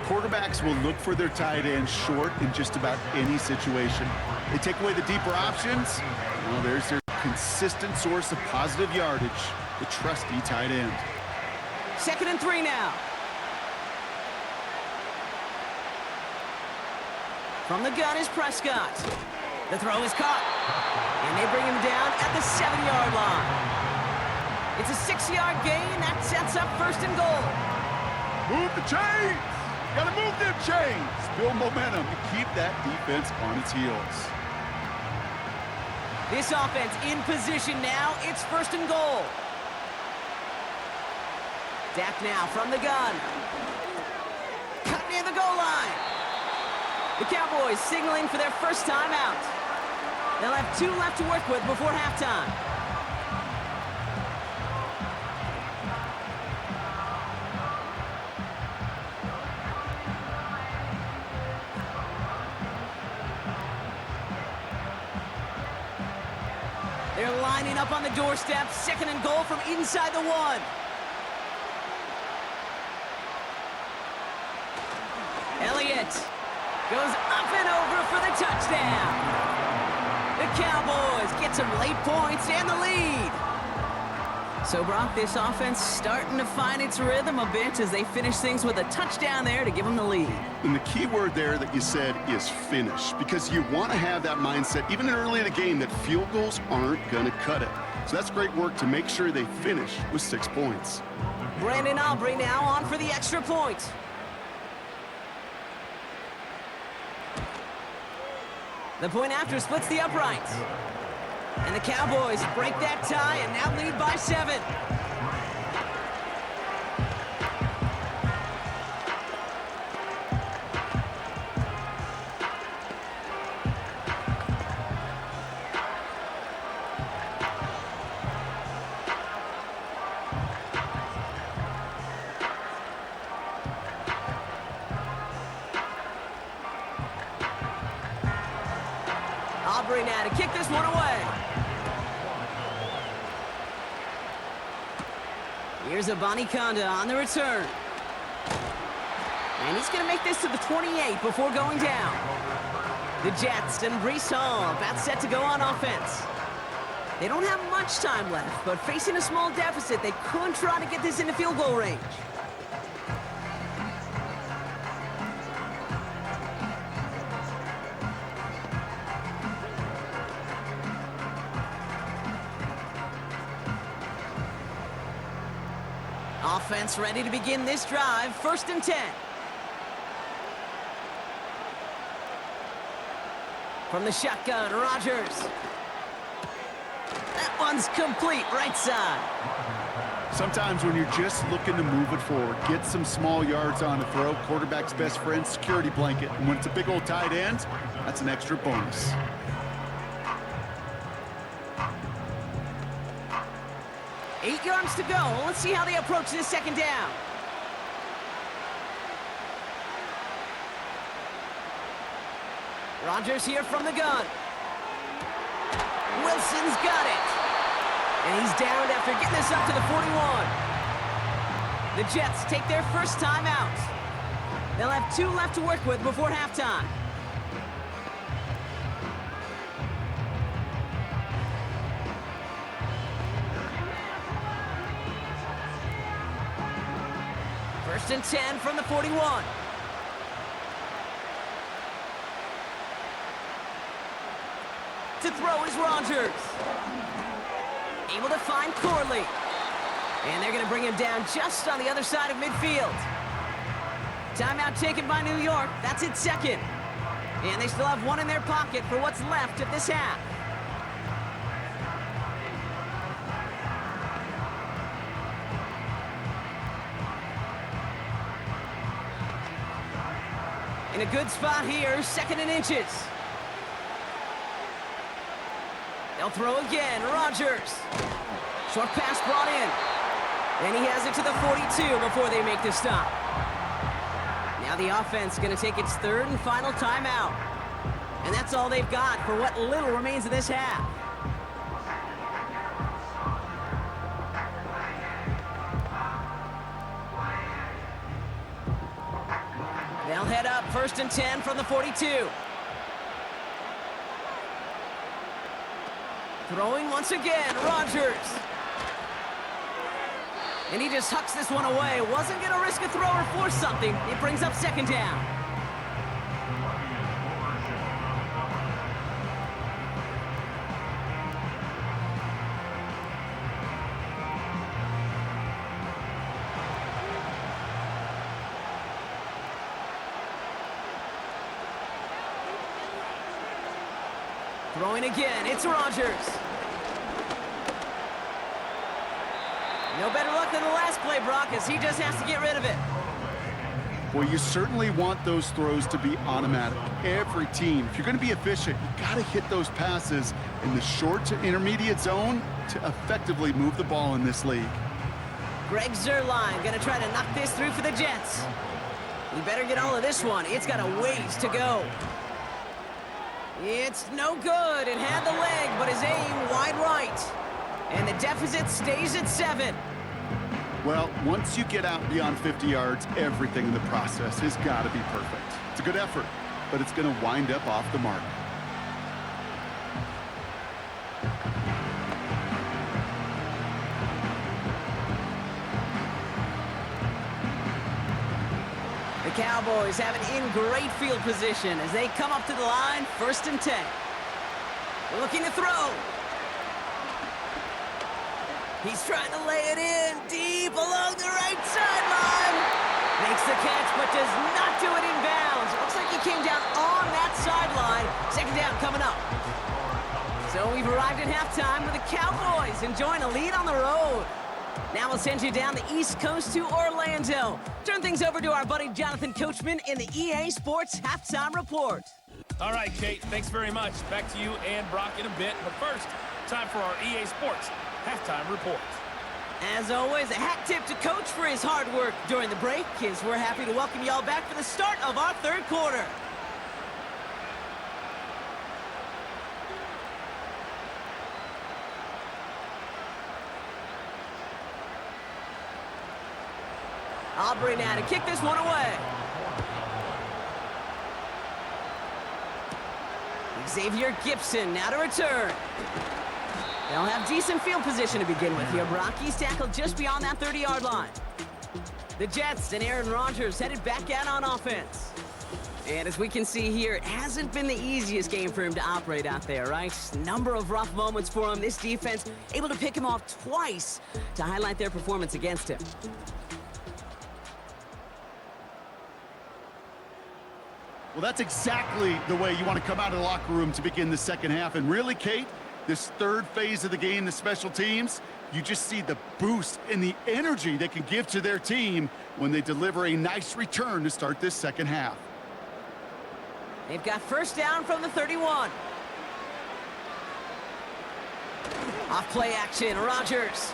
Quarterbacks will look for their tight end short in just about any situation. They take away the deeper options. Well, there's their consistent source of positive yardage, the trusty tight end. 2nd and 3 now. From the gun is Prescott. The throw is caught. And they bring him down at the 7-yard line. It's a 6-yard gain. That sets up 1st and goal. Move the chains! Gotta move them chains! Build momentum to keep that defense on its heels. This offense in position now. It's 1st and goal. Dak now from the gun. Cut near the goal line. The Cowboys signaling for their first time out. They'll have 2 left to work with before halftime. They're lining up on the doorstep. 2nd and goal from inside the 1. Elliott goes up and over for the touchdown. The Cowboys get some late points and the lead. So, Brock, this offense starting to find its rhythm a bit as they finish things with a touchdown there to give them the lead. And the key word there that you said is finish, because you want to have that mindset, even early in the game, that field goals aren't going to cut it. So that's great work to make sure they finish with 6 points. Brandon Aubrey now on for the extra point. The point after splits the uprights. And the Cowboys break that tie and now lead by 7. Aubrey now to kick this one away. Here's Abanikanda on the return. And he's going to make this to the 28 before going down. The Jets and Breece Hall about set to go on offense. They don't have much time left, but facing a small deficit, they could try to get this into field goal range. Offense ready to begin this drive. 1st and 10. From the shotgun, Rodgers. That one's complete, right side. Sometimes when you're just looking to move it forward, get some small yards on the throw, quarterback's best friend, security blanket. And when it's a big old tight end, that's an extra bonus. Eight yards to go. Let's see how they approach this 2nd down. Rodgers here from the gun. Wilson's got it. And he's downed after getting this up to the 41. The Jets take their first time out. They'll have 2 left to work with before halftime. First and 10 from the 41. To throw is Rodgers. Able to find Corley. And they're going to bring him down just on the other side of midfield. Timeout taken by New York. That's its 2nd. And they still have 1 in their pocket for what's left of this half. In a good spot here, 2nd and inches. They'll throw again, Rodgers. Short pass brought in. And he has it to the 42 before they make the stop. Now the offense going to take its 3rd and final timeout. And that's all they've got for what little remains of this half. They'll head up 1st and 10 from the 42. Throwing once again, Rodgers. And he just hucks this one away. Wasn't going to risk a throw or force something. It brings up 2nd down. Throwing again, it's Rodgers. No better luck than the last play, Brock, as he just has to get rid of it. Well, you certainly want those throws to be automatic. Every team, if you're going to be efficient, you got to hit those passes in the short to intermediate zone to effectively move the ball in this league. Greg Zuerlein going to try to knock this through for the Jets. He better get all of this one. It's got a ways to go. It's no good. It had the leg, but his aim wide right. And the deficit stays at 7. Well, once you get out beyond 50 yards, everything in the process has got to be perfect. It's a good effort, but it's going to wind up off the mark. The Cowboys have it in great field position as they come up to the line, 1st and 10. Looking to throw. He's trying to lay it in deep along the right sideline. Makes the catch, but does not do it in bounds. It looks like he came down on that sideline. 2nd down coming up. So we've arrived at halftime with the Cowboys enjoying a lead on the road. Now we'll send you down the East Coast to Orlando. Turn things over to our buddy Jonathan Coachman in the EA Sports Halftime Report. All right, Kate, thanks very much. Back to you and Brock in a bit. But first, time for our EA Sports Halftime Report. As always, a hat tip to Coach for his hard work during the break, as we're happy to welcome y'all back for the start of our 3rd quarter. Aubrey now to kick this one away. Xavier Gipson now to return. They'll have decent field position to begin with here, Brock. He's tackled just beyond that 30-yard line. The Jets and Aaron Rodgers headed back out on offense. And as we can see here, it hasn't been the easiest game for him to operate out there, right? Number of rough moments for him. This defense able to pick him off twice to highlight their performance against him. Well, that's exactly the way you want to come out of the locker room to begin the 2nd half. And really, Kate, this 3rd phase of the game, the special teams, you just see the boost and the energy they can give to their team when they deliver a nice return to start this 2nd half. They've got 1st down from the 31. Off play action, Rodgers.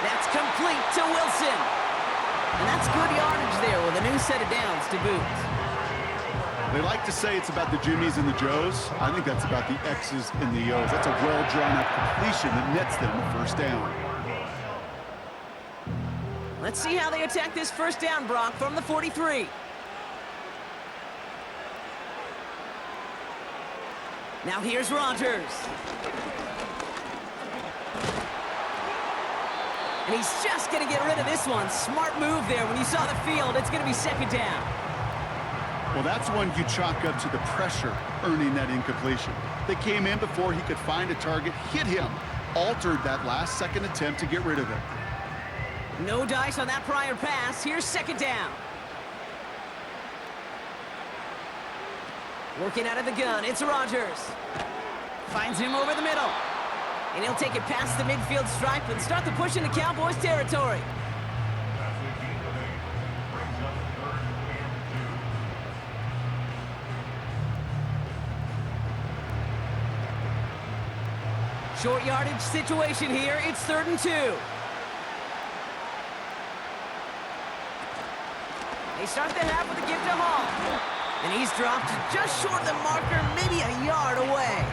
That's complete to Wilson. And that's good yardage there with a new set of downs to boot. They like to say it's about the Jimmies and the Joes. I think that's about the X's and the O's. That's a well-drawn-up completion that nets them a 1st down. Let's see how they attack this 1st down, Brock, from the 43. Now here's Rodgers. And he's just going to get rid of this one. Smart move there. When you saw the field, it's going to be 2nd down. Well, that's one you chalk up to the pressure earning that incompletion. They came in before he could find a target, hit him, altered that last 2nd attempt to get rid of it. No dice on that prior pass. Here's 2nd down. Working out of the gun, it's Rodgers. Finds him over the middle. And he'll take it past the midfield stripe and start the push into Cowboys territory. Short yardage situation here. It's 3rd and 2. They start the half with a give to Hall. And he's dropped just short of the marker, maybe a yard away.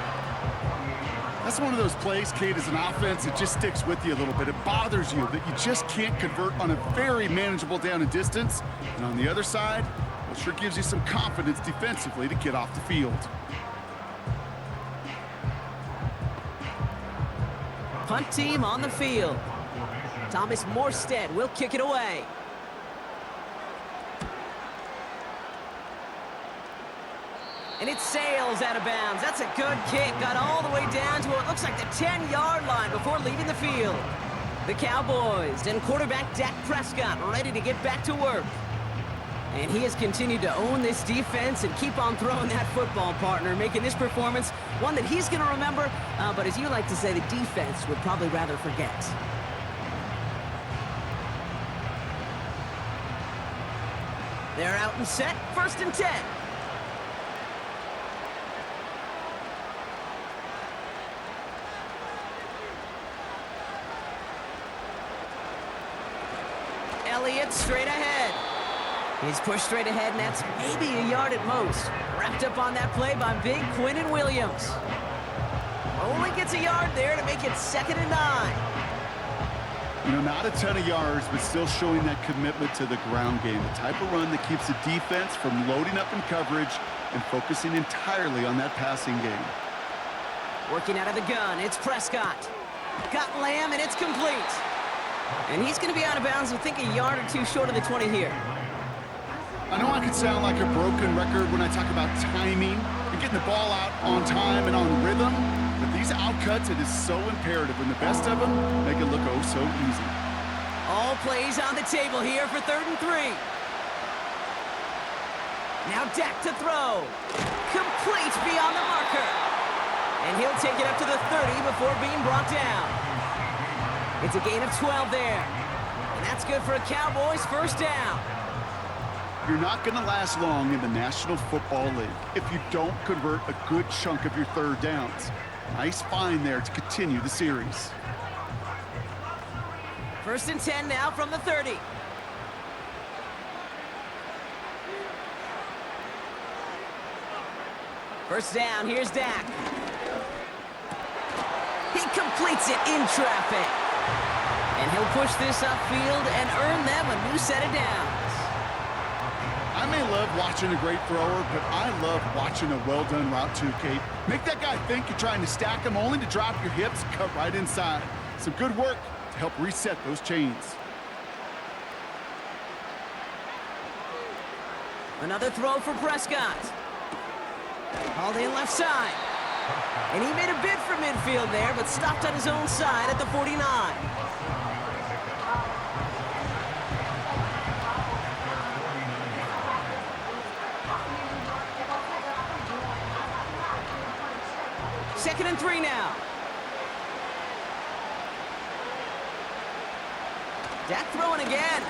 That's one of those plays, Kate, as an offense, it just sticks with you a little bit. It bothers you that you just can't convert on a very manageable down and distance. And on the other side, it sure gives you some confidence defensively to get off the field. Punt team on the field. Thomas Morstead will kick it away. And it sails out of bounds. That's a good kick. Got all the way down to what looks like the 10-yard line before leaving the field. The Cowboys and quarterback Dak Prescott ready to get back to work. And he has continued to own this defense and keep on throwing that football, partner, making this performance one that he's going to remember, but as you like to say, the defense would probably rather forget. They're out and set, 1st and 10. Elliott straight ahead. He's pushed straight ahead, and that's maybe a yard at most. Wrapped up on that play by big Quinnen Williams. Only gets a yard there to make it 2nd and 9. You know, not a ton of yards, but still showing that commitment to the ground game. The type of run that keeps the defense from loading up in coverage and focusing entirely on that passing game. Working out of the gun, it's Prescott. Got Lamb, and it's complete. And he's going to be out of bounds, I think, a yard or two short of the 20 here. I know I could sound like a broken record when I talk about timing and getting the ball out on time and on rhythm, but these outcuts, it is so imperative, and the best of them make it look oh so easy. All plays on the table here for 3rd and 3. Now Dak to throw. Complete beyond the marker. And he'll take it up to the 30 before being brought down. It's a gain of 12 there. And that's good for a Cowboys 1st down. You're not going to last long in the National Football League if you don't convert a good chunk of your 3rd downs. Nice find there to continue the series. 1st and 10 now from the 30. First down, here's Dak. He completes it in traffic. And he'll push this upfield and earn them a new set of downs. I may love watching a great thrower, but I love watching a well-done route too, Kate. Make that guy think you're trying to stack him only to drop your hips, cut right inside. Some good work to help reset those chains. Another throw for Prescott. Hauled in left side. And he made a bid for midfield there, but stopped on his own side at the 49. Second and 3 now. Dak throwing again.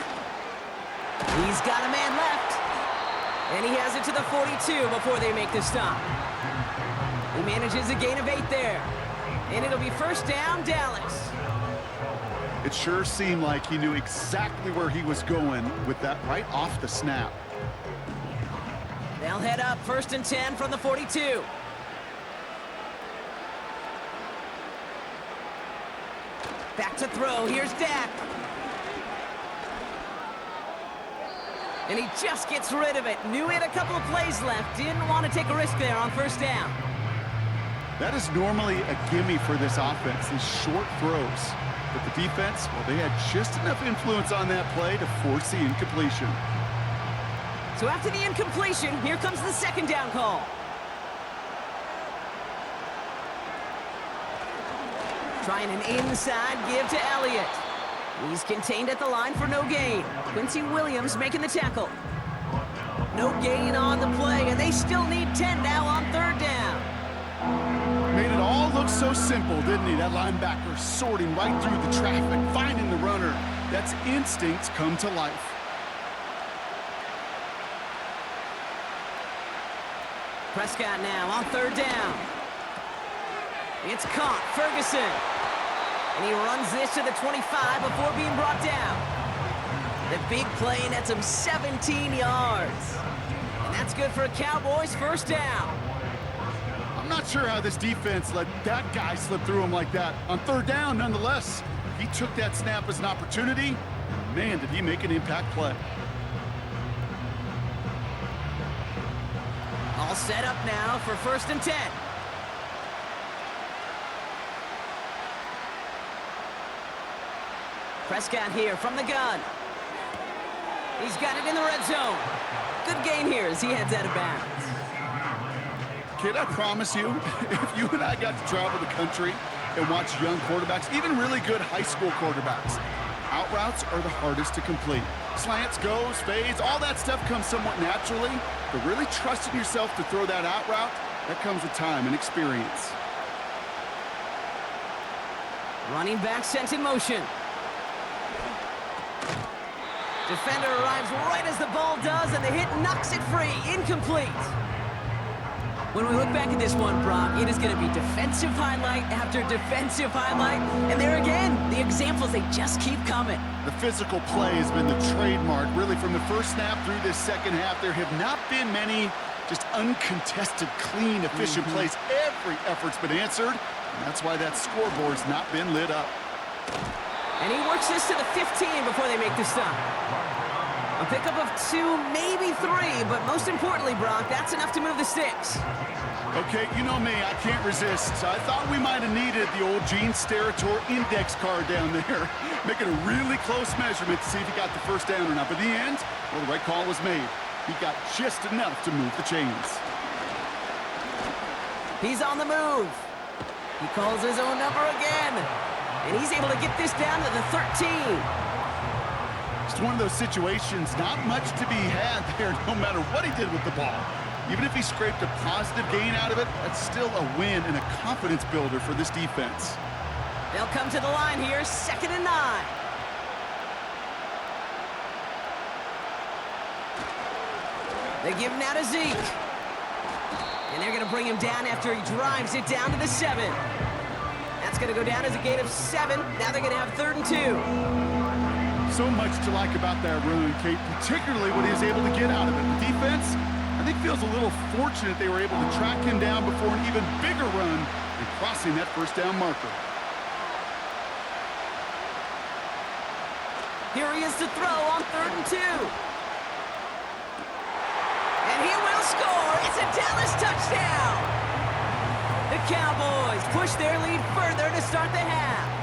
He's got a man left. And he has it to the 42 before they make the stop. He manages a gain of 8 there. And it'll be 1st down, Dallas. It sure seemed like he knew exactly where he was going with that right off the snap. They'll head up 1st and 10 from the 42. Back to throw. Here's Dak. And he just gets rid of it. Knew he had a couple of plays left. Didn't want to take a risk there on 1st down. That is normally a gimme for this offense, these short throws. But the defense, well, they had just enough influence on that play to force the incompletion. So after the incompletion, here comes the 2nd down call. Trying an inside give to Elliott. He's contained at the line for no gain. Quincy Williams making the tackle. No gain on the play, and they still need 10 now on 3rd down. Made it all look so simple, didn't he? That linebacker sorting right through the traffic, finding the runner. That's instincts come to life. Prescott now on 3rd down. It's caught. Ferguson. And he runs this to the 25 before being brought down. The big play nets him 17 yards. And that's good for a Cowboys 1st down. I'm not sure how this defense let that guy slip through him like that. On 3rd down, nonetheless, he took that snap as an opportunity. Man, did he make an impact play. All set up now for 1st and 10. Prescott here from the gun. He's got it in the red zone. Good gain here as he heads out of bounds. Kid, I promise you, if you and I got to travel the country and watch young quarterbacks, even really good high school quarterbacks, out routes are the hardest to complete. Slants, goes, fades, all that stuff comes somewhat naturally, but really trusting yourself to throw that out route, that comes with time and experience. Running back sent in motion. Defender arrives right as the ball does, and the hit knocks it free. Incomplete. When we look back at this one, Brock, it is going to be defensive highlight after defensive highlight. And there again, the examples, they just keep coming. The physical play has been the trademark. Really, from the first snap through this second half, there have not been many just uncontested, clean, efficient plays. Every effort's been answered, and that's why that scoreboard's not been lit up. And he works this to the 15 before they make the stop. A pickup of 2, maybe 3, but most importantly, Brock, that's enough to move the sticks. Okay, you know me, I can't resist. I thought we might have needed the old Gene Steratore index card down there, making a really close measurement to see if he got the first down or not. But in the end, well, the right call was made. He got just enough to move the chains. He's on the move. He calls his own number again. And he's able to get this down to the 13. It's one of those situations, not much to be had there, no matter what he did with the ball. Even if he scraped a positive gain out of it, that's still a win and a confidence builder for this defense. They'll come to the line here, 2nd and 9. They give him now to Zeke. And they're going to bring him down after he drives it down to the 7. That's going to go down as a gain of 7. Now they're going to have 3rd and 2. So much to like about that run, Kate, particularly what he was able to get out of it. The defense, I think, feels a little fortunate they were able to track him down before an even bigger run and crossing that first down marker. Here he is to throw on 3rd and 2. And he will score. It's a Dallas touchdown. The Cowboys push their lead further to start the half.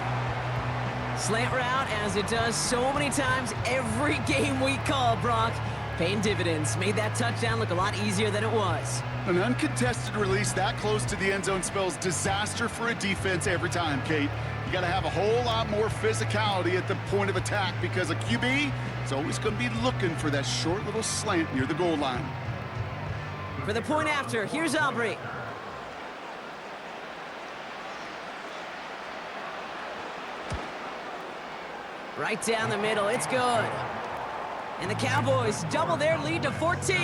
Slant route, as it does so many times every game we call, Brock. Paying dividends. Made that touchdown look a lot easier than it was. An uncontested release that close to the end zone spells disaster for a defense every time, Kate. You got to have a whole lot more physicality at the point of attack because a QB is always going to be looking for that short little slant near the goal line. For the point after, here's Aubrey. Right down the middle, it's good. And the Cowboys double their lead to 14.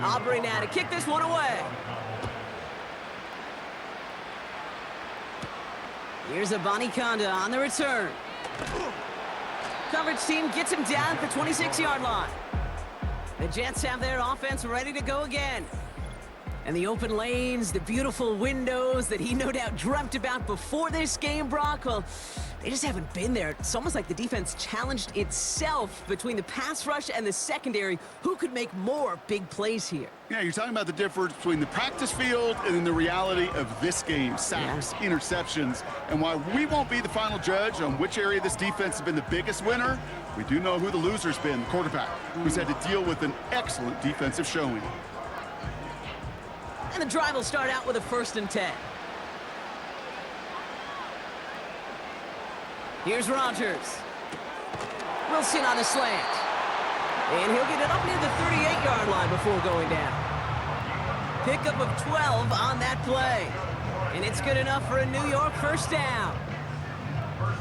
Aubrey now to kick this one away. Here's a Conda on the return. Coverage team gets him down at the 26-yard line. The Jets have their offense ready to go again. And the open lanes, the beautiful windows that he no doubt dreamt about before this game, Brock, well, they just haven't been there. It's almost like the defense challenged itself between the pass rush and the secondary. Who could make more big plays here? Yeah, you're talking about the difference between the practice field and then the reality of this game. Sacks, interceptions. And while we won't be the final judge on which area this defense has been the biggest winner, we do know who the loser's been, the quarterback, who's had to deal with an excellent defensive showing. And the drive will start out with a 1st and 10. Here's Rodgers. Wilson on a slant. And he'll get it up near the 38-yard line before going down. Pickup of 12 on that play. And it's good enough for a New York 1st down.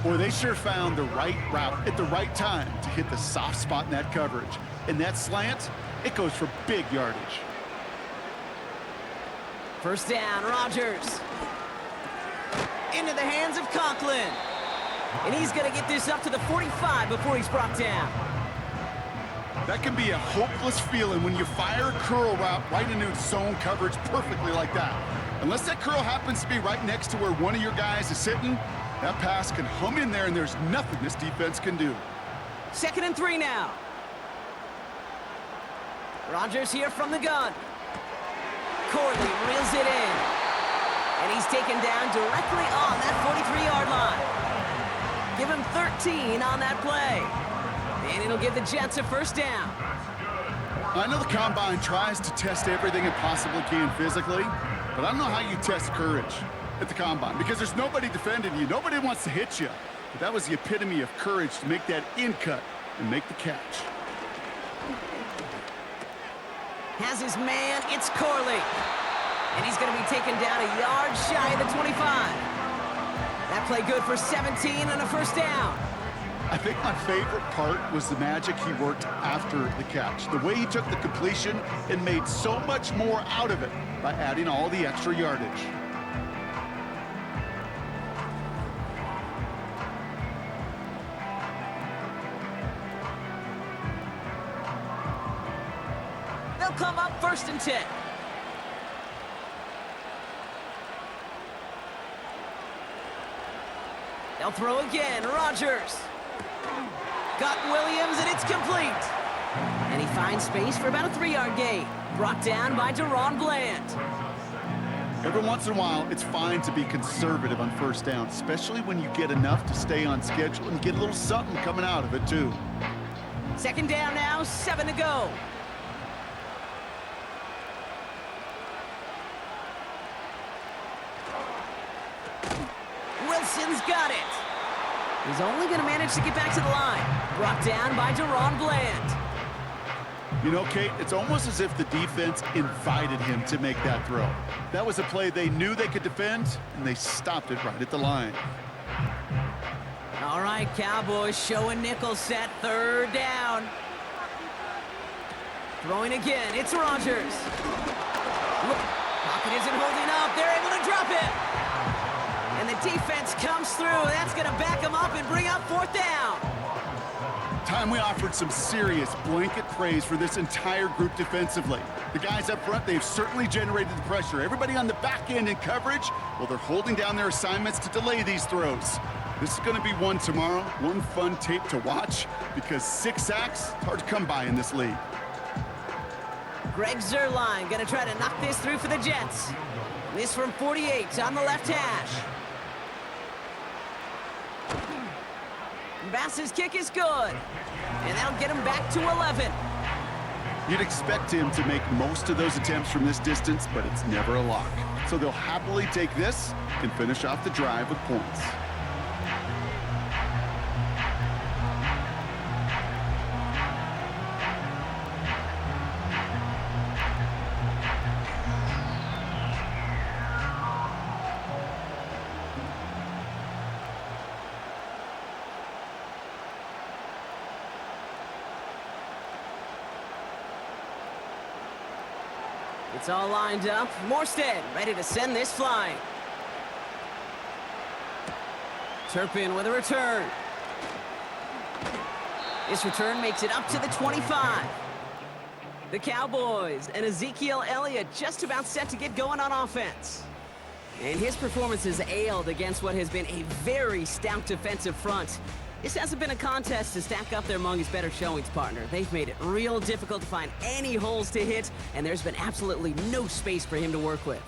Boy, they sure found the right route at the right time to hit the soft spot in that coverage. And that slant, it goes for big yardage. 1st down, Rodgers. Into the hands of Conklin. And he's going to get this up to the 45 before he's brought down. That can be a hopeless feeling when you fire a curl route right into zone coverage perfectly like that. Unless that curl happens to be right next to where one of your guys is sitting, That pass can hum in there, and there's nothing this defense can do. 2nd and 3 now. Rodgers here from the gun. Corley reels it in. And he's taken down directly on that 43-yard line. Give him 13 on that play. And it'll give the Jets a first down. I know the Combine tries to test everything it possibly can physically, but I don't know how you test courage at the Combine because there's nobody defending you. Nobody wants to hit you. But that was the epitome of courage to make that in cut and make the catch. Has his man, it's Corley. And he's going to be taken down a yard shy of the 25. That play good for 17 and a first down. I think my favorite part was the magic he worked after the catch. The way he took the completion and made so much more out of it by adding all the extra yardage. They'll come up 1st and 10. They'll throw again. Rodgers. Got Williams, and it's complete. And he finds space for about a 3-yard gain. Brought down by Deron Bland. Every once in a while, it's fine to be conservative on first down, especially when you get enough to stay on schedule and get a little something coming out of it, too. 2nd down now, 7 to go. Wilson's got it. He's only going to manage to get back to the line. Brought down by Deron Bland. You know, Kate, it's almost as if the defense invited him to make that throw. That was a play they knew they could defend, and they stopped it right at the line. All right, Cowboys showing nickel set, 3rd down. Throwing again, it's Rodgers. Pocket isn't holding up. They're able to drop it. And the defense comes through. That's going to back them up and bring up 4th down. Time we offered some serious blanket praise for this entire group defensively. The guys up front, they've certainly generated the pressure. Everybody on the back end in coverage, well, they're holding down their assignments to delay these throws. This is going to be one tomorrow, one fun tape to watch, because 6 sacks, it's hard to come by in this league. Greg Zuerlein going to try to knock this through for the Jets. This from 48 on the left hash. Bass's kick is good. And that'll get him back to 11. You'd expect him to make most of those attempts from this distance, but it's never a lock. So they'll happily take this and finish off the drive with points. It's all lined up. Morstead ready to send this flying. Turpin with a return. This return makes it up to the 25. The Cowboys and Ezekiel Elliott just about set to get going on offense. And his performance has ailed against what has been a very stout defensive front. This hasn't been a contest to stack up there among his better showings, partner. They've made it real difficult to find any holes to hit, and there's been absolutely no space for him to work with.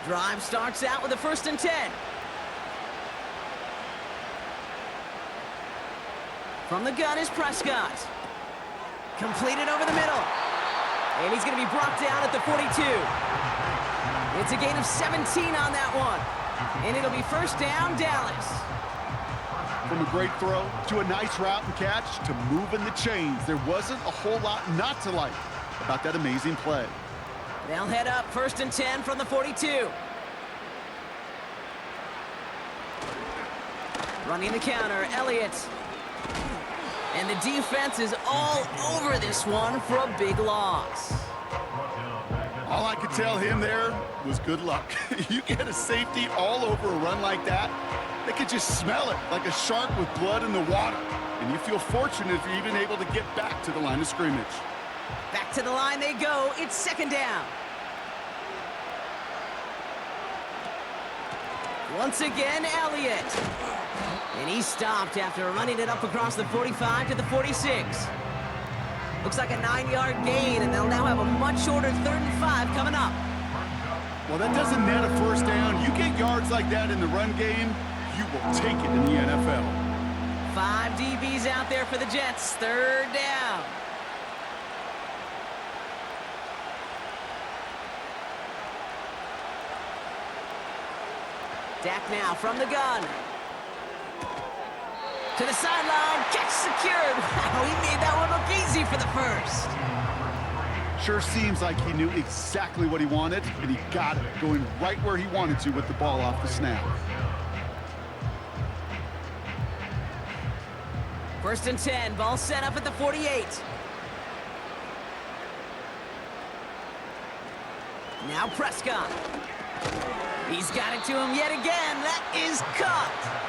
Drive starts out with a 1st and 10. From the gun is Prescott. Completed over the middle. And he's going to be brought down at the 42. It's a gain of 17 on that one. And it'll be 1st down, Dallas. From a great throw to a nice route and catch to moving the chains, there wasn't a whole lot not to like about that amazing play. They'll head up 1st and 10 from the 42. Running the counter, Elliott. And the defense is all over this one for a big loss. All I could tell him there was good luck. You get a safety all over a run like that, they could just smell it like a shark with blood in the water. And you feel fortunate if you're even able to get back to the line of scrimmage. Back to the line they go. It's second down. Once again, Elliott. And he stopped after running it up across the 45 to the 46. Looks like a 9-yard gain, and they'll now have a much shorter 3rd and 5 coming up. Well, that doesn't net a first down. You get yards like that in the run game, you will take it in the NFL. 5 DBs out there for the Jets. 3rd down. Dak now from the gun. To the sideline. Catch secured. Wow, he made that one look easy for the first. Sure seems like he knew exactly what he wanted, and he got it, going right where he wanted to with the ball off the snap. 1st and 10. Ball set up at the 48. Now Prescott. He's got it to him yet again. That is caught.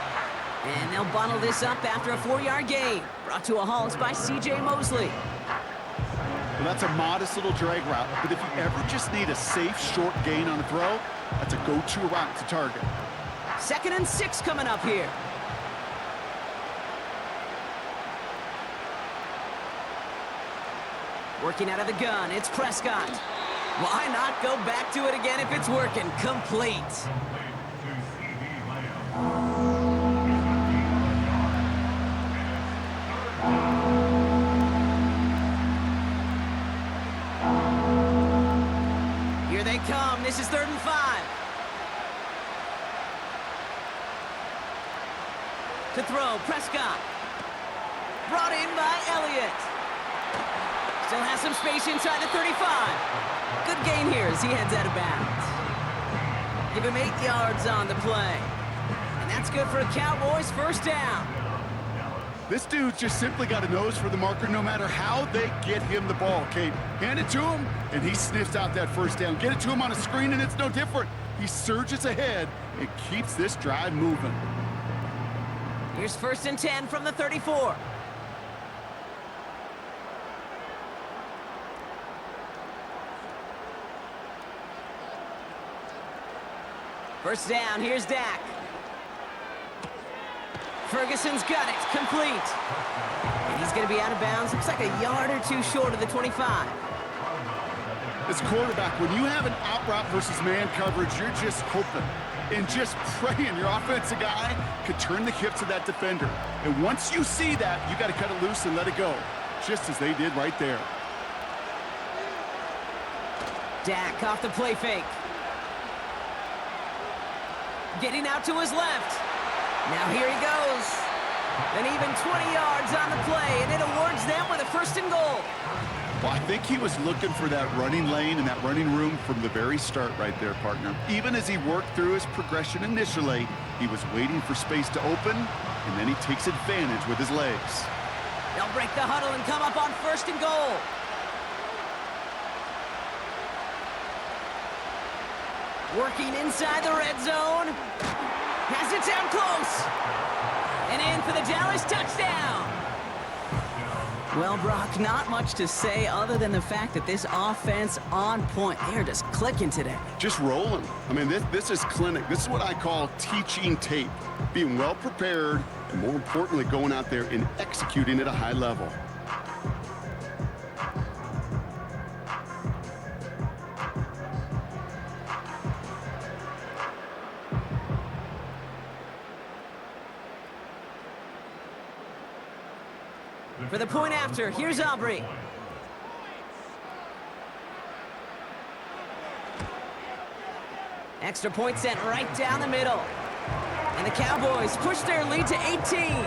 And they'll bundle this up after a 4-yard gain. Brought to a halt by C.J. Mosley. Well, that's a modest little drag route, but if you ever just need a safe, short gain on a throw, that's a go-to route to target. 2nd and 6 coming up here. Working out of the gun, it's Prescott. Why not go back to it again if it's working? Complete. Here they come. This is 3rd and 5. To throw, Prescott. Brought in by Elliott. Still has some space inside the 35. Good gain here as he heads out of bounds. Give him 8 yards on the play. And that's good for a Cowboys 1st down. This dude's just simply got a nose for the marker no matter how they get him the ball, Kate. Hand it to him, and he sniffs out that 1st down. Get it to him on a screen, and it's no different. He surges ahead and keeps this drive moving. Here's 1st and 10 from the 34. First down, here's Dak. Ferguson's got it, complete. And he's going to be out of bounds. Looks like a yard or 2 short of the 25. As quarterback, when you have an out route versus man coverage, you're just hoping and just praying your offensive guy could turn the hips of that defender. And once you see that, you got to cut it loose and let it go, just as they did right there. Dak off the play fake. Getting out to his left. Now here he goes. An even 20 yards on the play, and it awards them with a 1st and goal. Well, I think he was looking for that running lane and that running room from the very start right there, partner. Even as he worked through his progression initially, he was waiting for space to open, and then he takes advantage with his legs. They'll break the huddle and come up on 1st and goal. Working inside the red zone. Has it down close. And in for the Dallas touchdown. Well, Brock, not much to say other than the fact that this offense on point. They're just clicking today. Just rolling. I mean, this is clinic. This is what I call teaching tape. Being well prepared, and more importantly, going out there and executing at a high level. For the point after, here's Aubrey. Extra point sent right down the middle. And the Cowboys push their lead to 18.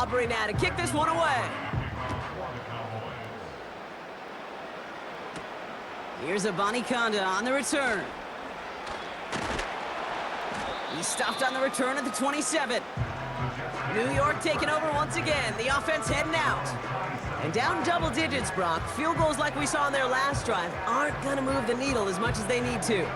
recovery now to kick this one away. Here's Abanikanda on the return. He's stopped on the return at the 27. New York taking over once again. The offense heading out. And down double digits, Brock. Field goals like we saw in their last drive aren't going to move the needle as much as they need to.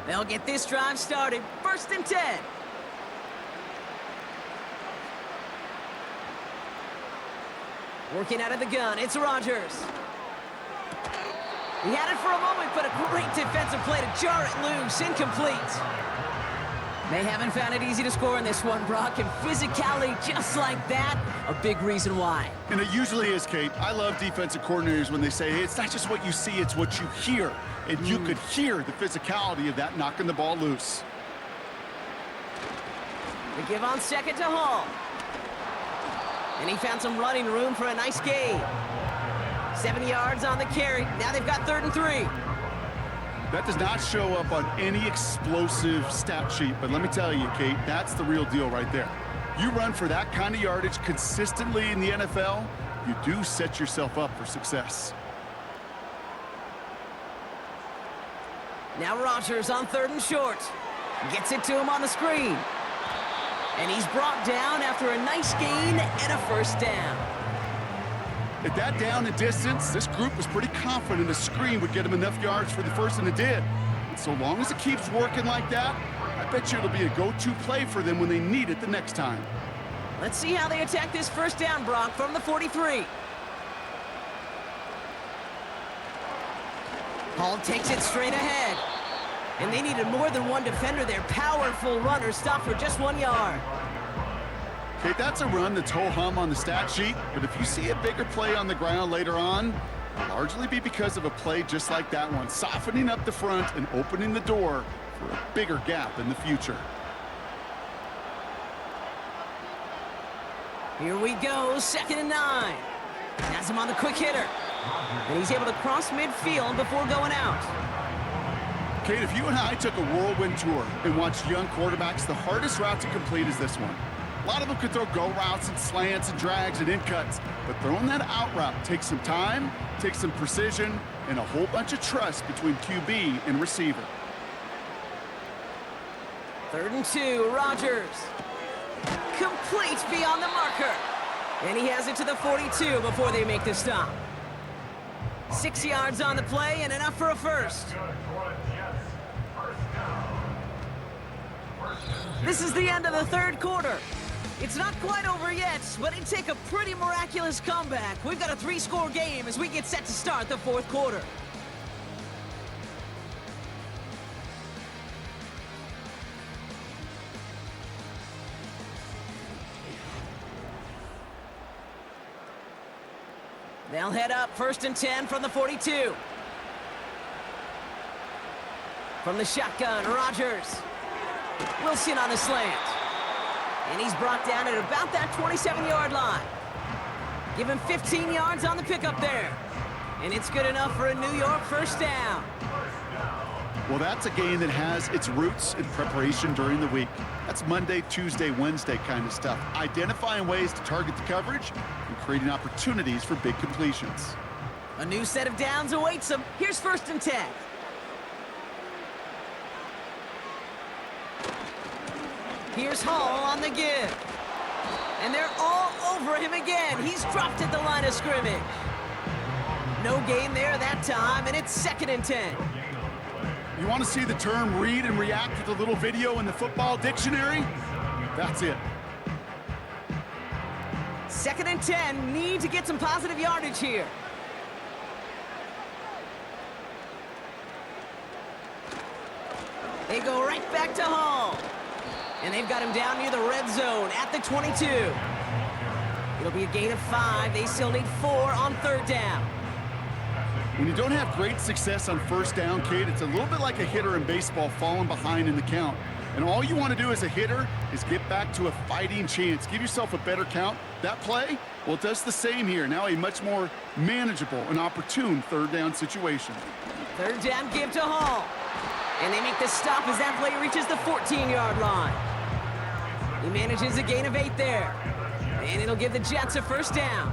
They'll get this drive started. 1st and 10. Working out of the gun, it's Rodgers. He had it for a moment, but a great defensive play to jar it loose. Incomplete. They haven't found it easy to score in this one, Brock, and physicality just like that, a big reason why. And it usually is, Kate. I love defensive coordinators when they say, hey, it's not just what you see, it's what you hear. And you could hear the physicality of that knocking the ball loose. They give on 2nd to Hall. And he found some running room for a nice gain. 7 yards on the carry. Now they've got 3rd and 3. That does not show up on any explosive stat sheet, but let me tell you, Kate, that's the real deal right there. You run for that kind of yardage consistently in the NFL, you do set yourself up for success. Now Rodgers on 3rd and short. Gets it to him on the screen. And he's brought down after a nice gain and a 1st down. At that down and distance, this group was pretty confident a screen would get him enough yards for the first, and it did. And so long as it keeps working like that, I bet you it'll be a go-to play for them when they need it the next time. Let's see how they attack this 1st down, Brock, from the 43. Hall takes it straight ahead. And they needed more than one defender there. Powerful runner stopped for just 1 yard. Okay, that's a run that's ho-hum on the stat sheet, but if you see a bigger play on the ground later on, it'll largely be because of a play just like that one, softening up the front and opening the door for a bigger gap in the future. Here we go, 2nd and 9. Has him on the quick hitter. And he's able to cross midfield before going out. Kate, if you and I took a whirlwind tour and watched young quarterbacks, the hardest route to complete is this one. A lot of them could throw go routes and slants and drags and in cuts, but throwing that out route takes some time, takes some precision, and a whole bunch of trust between QB and receiver. 3rd and 2, Rodgers. Complete beyond the marker. And he has it to the 42 before they make the stop. 6 yards on the play and enough for a 1st. This is the end of the 3rd quarter. It's not quite over yet, but it'd take a pretty miraculous comeback. We've got a 3-score game as we get set to start the 4th quarter. They'll head up 1st and 10 from the 42. From the shotgun, Rodgers. Wilson on the slant. And he's brought down at about that 27-yard line. Give him 15 yards on the pickup there. And it's good enough for a New York 1st down. Well, that's a game that has its roots in preparation during the week. That's Monday, Tuesday, Wednesday kind of stuff. Identifying ways to target the coverage and creating opportunities for big completions. A new set of downs awaits them. Here's 1st and 10. Here's Hall on the give. And they're all over him again. He's dropped at the line of scrimmage. No gain there that time, and it's 2nd and 10. You want to see the term read and react with a little video in the football dictionary? That's it. 2nd and 10, need to get some positive yardage here. They go right back to Hall. And they've got him down near the red zone at the 22. It'll be a gain of 5. They still need 4 on 3rd down. When you don't have great success on 1st down, Kate, it's a little bit like a hitter in baseball falling behind in the count. And all you want to do as a hitter is get back to a fighting chance. Give yourself a better count. That play, well, it does the same here. Now a much more manageable and opportune third down situation. Third down give to Hall. And they make the stop as that play reaches the 14-yard line. He manages a gain of 8 there. And it'll give the Jets a first down.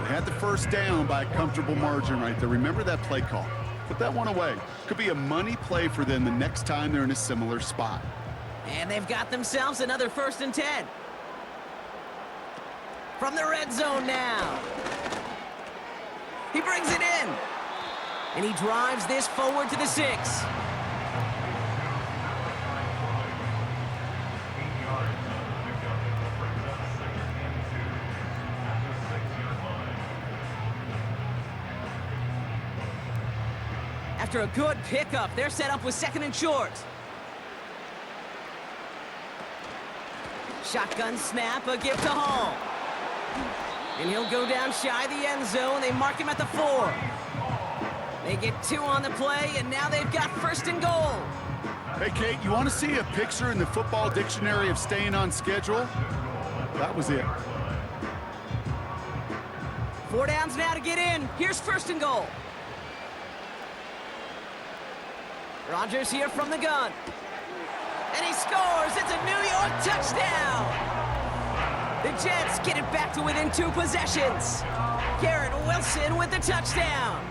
They had the first down by a comfortable margin right there. Remember that play call. Put that one away. Could be a money play for them the next time they're in a similar spot. And they've got themselves another 1st and 10. From the red zone now. He brings it in. And he drives this forward to the 6. After a good pickup, they're set up with 2nd and short. Shotgun snap, a give to Hall. And he'll go down shy of the end zone. They mark him at the 4. They get 2 on the play, and now they've got 1st and goal. Hey, Kate, you want to see a picture in the football dictionary of staying on schedule? That was it. 4 downs now to get in. Here's 1st and goal. Rodgers here from the gun. And he scores. It's a New York touchdown. The Jets get it back to within 2 possessions. Garrett Wilson with the touchdown.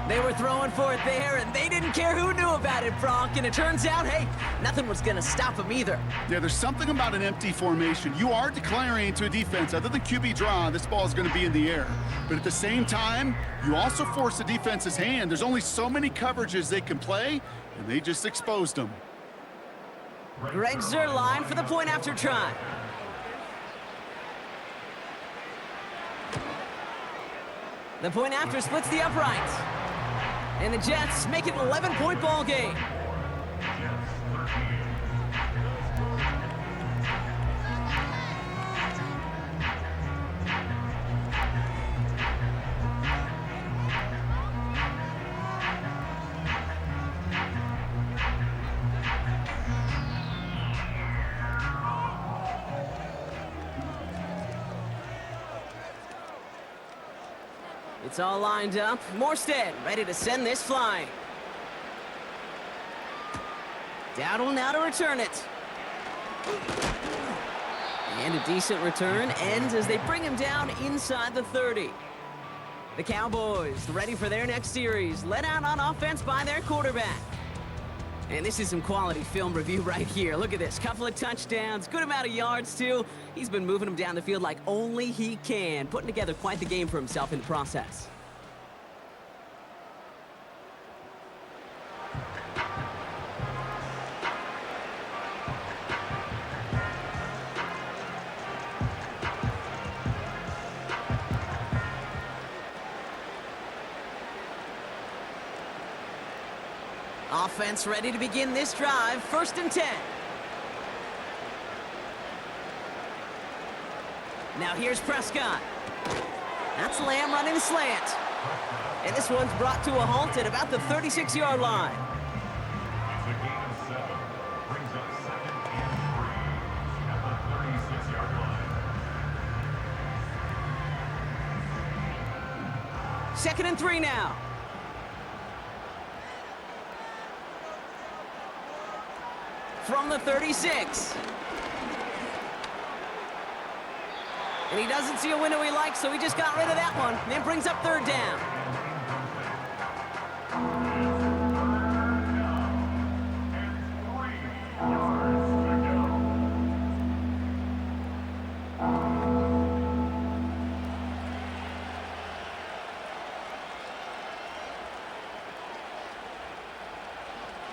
They were throwing for it there, and they didn't care who knew about it, Brock. And it turns out, hey, nothing was going to stop them either. Yeah, there's something about an empty formation. You are declaring to a defense, other than QB draw, this ball is going to be in the air. But at the same time, you also force the defense's hand. There's only so many coverages they can play, and they just exposed them. Greg Zuerlein for the point after try. The point after splits the uprights. And the Jets make it an 11-point ball game. It's all lined up. Morstead ready to send this flying. Dowdle now to return it. And a decent return ends as they bring him down inside the 30. The Cowboys ready for their next series, led out on offense by their quarterback. And this is some quality film review right here. Look at this, couple of touchdowns, good amount of yards too. He's been moving them down the field like only he can, putting together quite the game for himself in the process. Offense ready to begin this drive. 1st and 10. Now here's Prescott. That's Lamb running the slant. And this one's brought to a halt at about the 36-yard line. The gain of 7 brings up 2nd and 3 at the 36-yard line. 2nd and 3 now. From the 36. And he doesn't see a window he likes, so he just got rid of that one. And brings up 3rd down.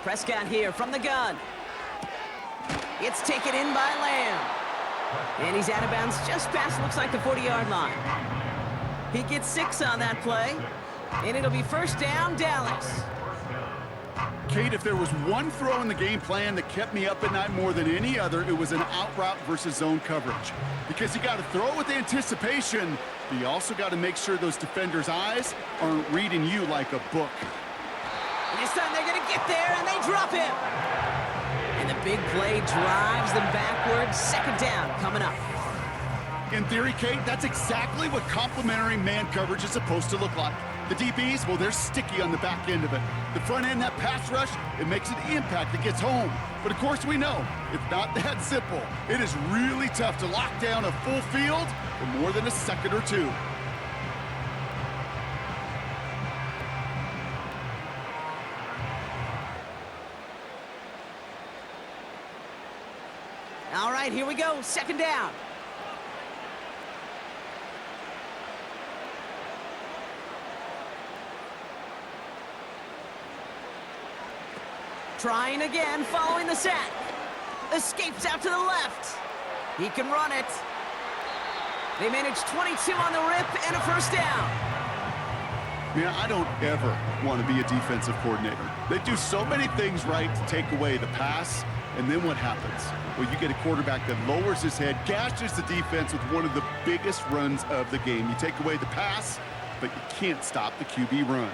Prescott here from the gun. It's taken in by Lamb. And he's out of bounds just past, looks like, the 40-yard line. He gets 6 on that play. And it'll be 1st down, Dallas. Kate, if there was one throw in the game plan that kept me up at night more than any other, it was an out route versus zone coverage. Because you got to throw it with anticipation, but you also got to make sure those defenders' eyes aren't reading you like a book. And this time they're going to get there, and they drop him. And the big play drives them backwards. Second down coming up. In theory, Kate, that's exactly what complementary man coverage is supposed to look like. The DBs, well, they're sticky on the back end of it. The front end, that pass rush, it makes an impact that gets home. But of course we know, it's not that simple. It is really tough to lock down a full field for more than a second or two. All right, here we go. Second down. Trying again, following the sack. Escapes out to the left. He can run it. They manage 22 on the rip and a first down. Man, I don't ever want to be a defensive coordinator. They do so many things right to take away the pass, and then what happens? Well, you get a quarterback that lowers his head, gashes the defense with one of the biggest runs of the game. You take away the pass, but you can't stop the QB run.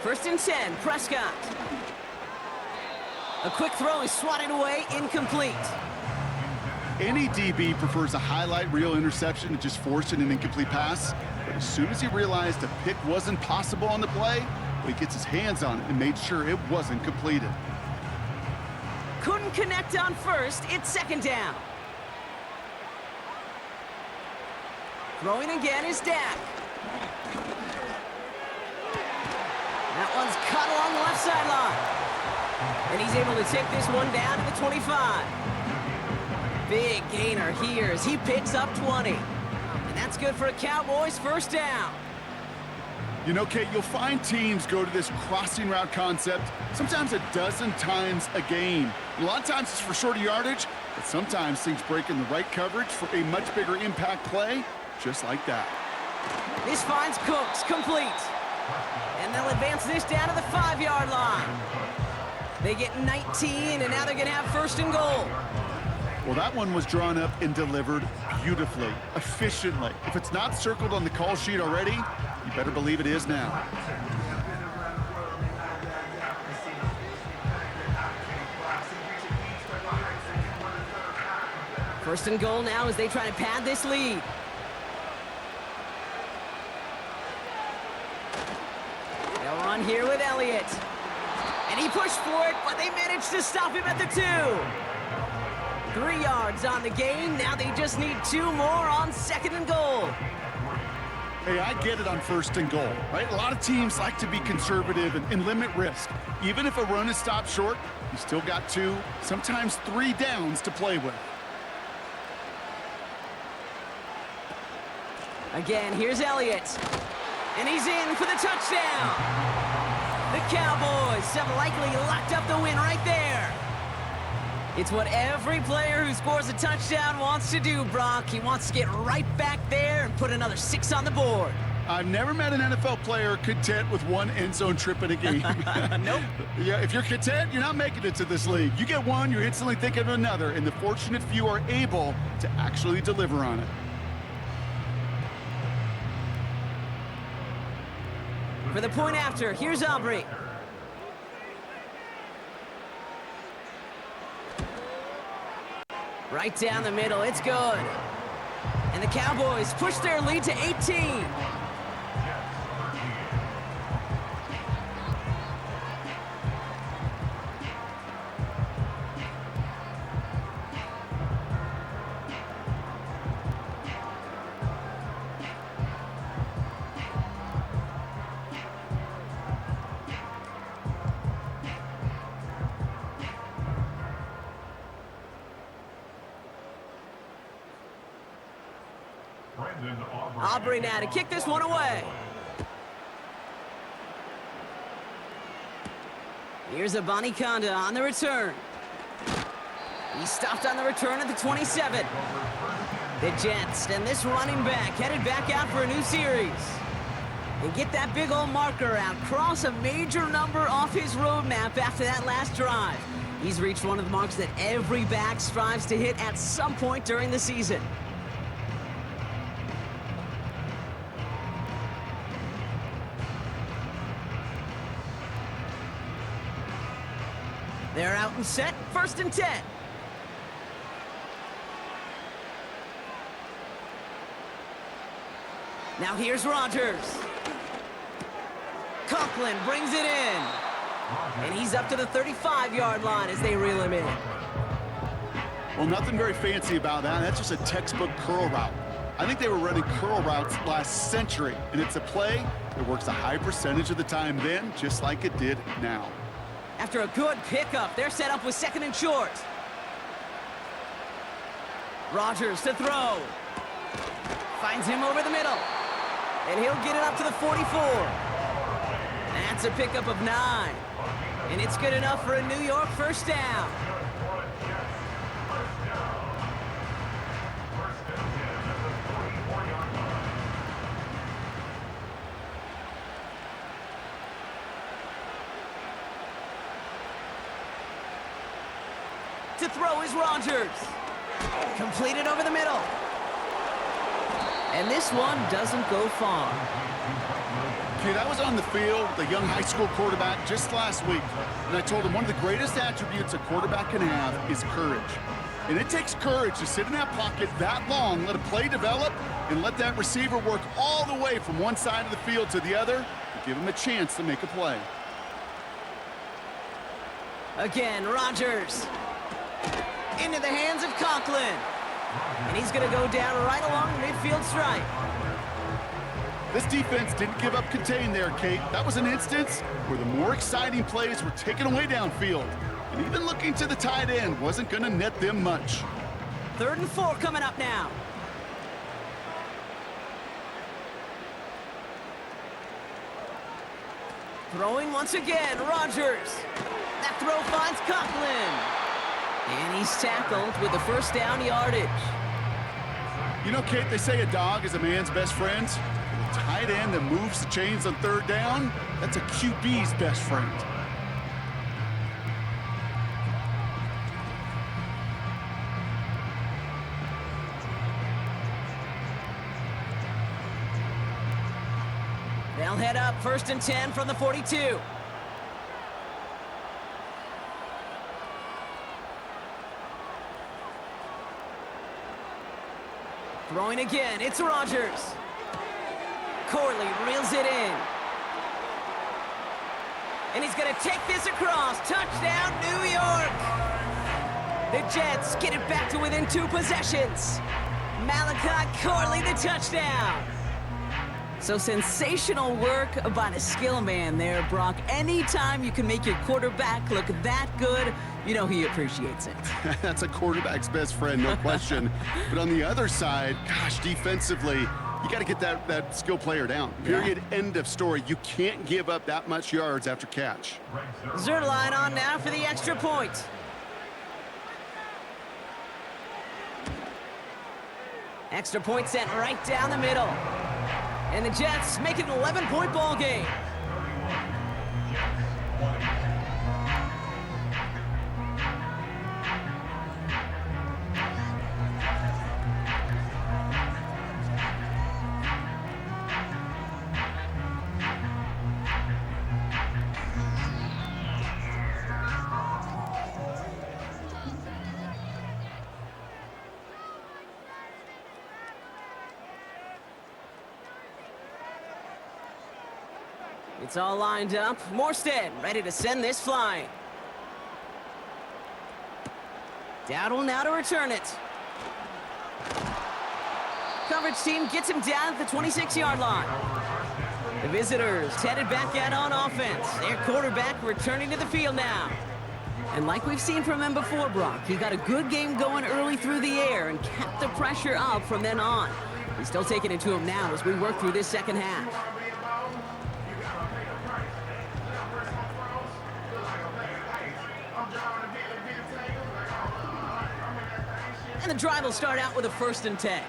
First and 10, Prescott. A quick throw is swatted away, incomplete. Any DB prefers a highlight reel interception to just forcing an incomplete pass. But as soon as he realized a pick wasn't possible on the play, well, he gets his hands on it and made sure it wasn't completed. Couldn't connect on first, it's second down. Throwing again is Dak. That one's cut along the left sideline. And he's able to take this one down to the 25. Big gainer here as he picks up 20. And that's good for a Cowboys first down. You know, Kate, you'll find teams go to this crossing route concept sometimes a dozen times a game. A lot of times it's for shorter yardage, but sometimes things break in the right coverage for a much bigger impact play, just like that. This finds Cooks, complete. And they'll advance this down to the 5-yard line. They get 19, and now they're going to have first and goal. Well, that one was drawn up and delivered beautifully, efficiently. If it's not circled on the call sheet already, you better believe it is now. First and goal now as they try to pad this lead. They'll run here with Elliott. And he pushed for it, but they managed to stop him at the 2. 3 yards on the gain. Now they just need 2 more on second and goal. Hey, I get it on first and goal, right? A lot of teams like to be conservative and limit risk. Even if a run is stopped short, you still got 2, sometimes 3 downs to play with. Again, here's Elliott. And he's in for the touchdown. The Cowboys have likely locked up the win right there. It's what every player who scores a touchdown wants to do, Brock. He wants to get right back there and put another 6 on the board. I've never met an NFL player content with 1 end zone trip in a game. Nope. Yeah, if you're content, you're not making it to this league. You get 1, you're instantly thinking of another, and the fortunate few are able to actually deliver on it. For the point after, here's Aubrey. Right down the middle, it's good. And the Cowboys push their lead to 18. Aubrey now to kick this one away. Here's Abanikanda on the return. He stopped on the return at the 27. The Jets and this running back headed back out for a new series. And get that big old marker out. Cross a major number off his roadmap after that last drive. He's reached one of the marks that every back strives to hit at some point during the season. They're out and set, 1st and 10. Now here's Rodgers. Conklin brings it in. And he's up to the 35-yard line as they reel him in. Well, nothing very fancy about that. That's just a textbook curl route. I think they were running curl routes last century, and it's a play that works a high percentage of the time then, just like it did now. After a good pickup, they're set up with 2nd and short. Rodgers to throw. Finds him over the middle. And he'll get it up to the 44. That's a pickup of 9. And it's good enough for a New York 1st down. To throw is Rodgers. Completed over the middle. And this one doesn't go far. Okay, that was on the field, the young high school quarterback just last week. And I told him one of the greatest attributes a quarterback can have is courage. And it takes courage to sit in that pocket that long, let a play develop, and let that receiver work all the way from one side of the field to the other to give him a chance to make a play. Again, Rodgers. Into the hands of Conklin. And he's going to go down right along the midfield stripe. This defense didn't give up contain there, Kate. That was an instance where the more exciting plays were taken away downfield. And even looking to the tight end wasn't going to net them much. 3rd and 4 coming up now. Throwing once again, Rodgers. That throw finds Conklin. And he's tackled with the 1st down yardage. You know, Kate, they say a dog is a man's best friend. The tight end that moves the chains on 3rd down, that's a QB's best friend. They'll head up 1st and 10 from the 42. Throwing again, it's Rodgers. Corley reels it in. And he's going to take this across. Touchdown, New York. The Jets get it back to within 2 possessions. Malachi Corley, the touchdown. So sensational work by the skill man there, Brock. Anytime you can make your quarterback look that good, you know he appreciates it. That's a quarterback's best friend, no question. But on the other side, gosh, defensively, you got to get that skill player down. Period, end of story. You can't give up that much yards after catch. Zerline on now for the extra point. Extra point sent right down the middle. And the Jets make it an 11-point ball game. It's all lined up. Morstead ready to send this flying. Dowdle now to return it. Coverage team gets him down at the 26-yard line. The visitors headed back out on offense. Their quarterback returning to the field now. And like we've seen from him before, Brock, he got a good game going early through the air and kept the pressure up from then on. He's still taking it to him now as we work through this second half. And the drive will start out with a 1st and 10.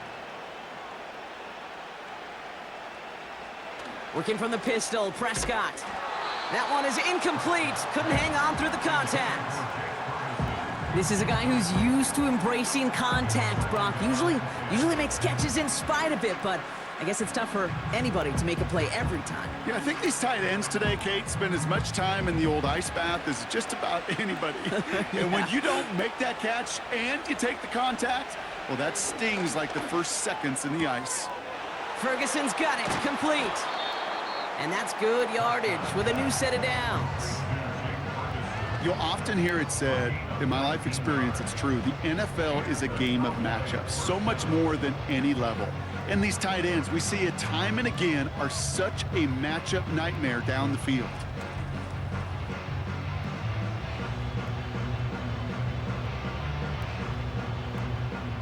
Working from the pistol, Prescott. That one is incomplete. Couldn't hang on through the contact. This is a guy who's used to embracing contact, Brock. Usually makes catches in spite of it, but I guess it's tough for anybody to make a play every time. Yeah, I think these tight ends today, Kate, spend as much time in the old ice bath as just about anybody. And when you don't make that catch and you take the contact, well, that stings like the first seconds in the ice. Ferguson's got it, complete. And that's good yardage with a new set of downs. You'll often hear it said, in my life experience, it's true, the NFL is a game of matchups, so much more than any level. And these tight ends, we see it time and again, are such a matchup nightmare down the field.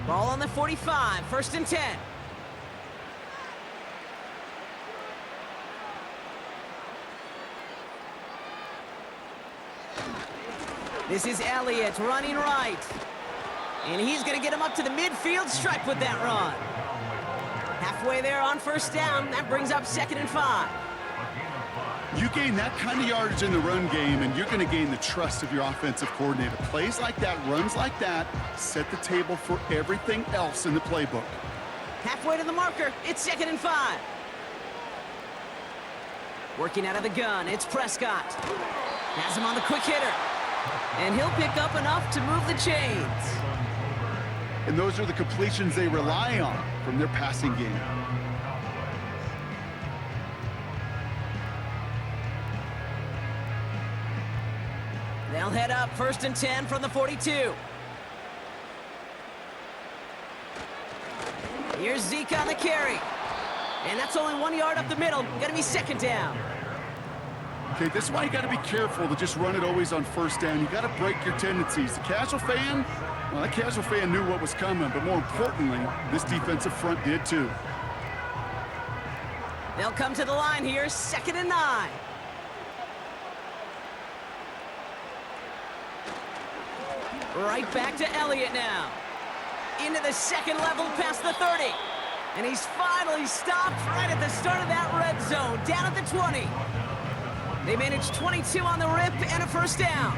Ball on the 45, 1st and 10. This is Elliott running right. And he's going to get him up to the midfield stripe with that run. Halfway there on 1st down. That brings up 2nd and 5. You gain that kind of yardage in the run game, and you're going to gain the trust of your offensive coordinator. Plays like that, runs like that, set the table for everything else in the playbook. Halfway to the marker. It's 2nd and 5. Working out of the gun. It's Prescott. Has him on the quick hitter. And he'll pick up enough to move the chains. And those are the completions they rely on from their passing game. They'll head up 1st and 10 from the 42. Here's Zeke on the carry. And that's only 1 yard up the middle. Gonna be 2nd down. Okay, this is why you got to be careful to just run it always on 1st down. You got to break your tendencies. The casual fan, well, that casual fan knew what was coming, but more importantly, this defensive front did too. They'll come to the line here, 2nd and 9. Right back to Elliott now. Into the 2nd level past the 30. And he's finally stopped right at the start of that red zone, down at the 20. They managed 22 on the rip and a 1st down.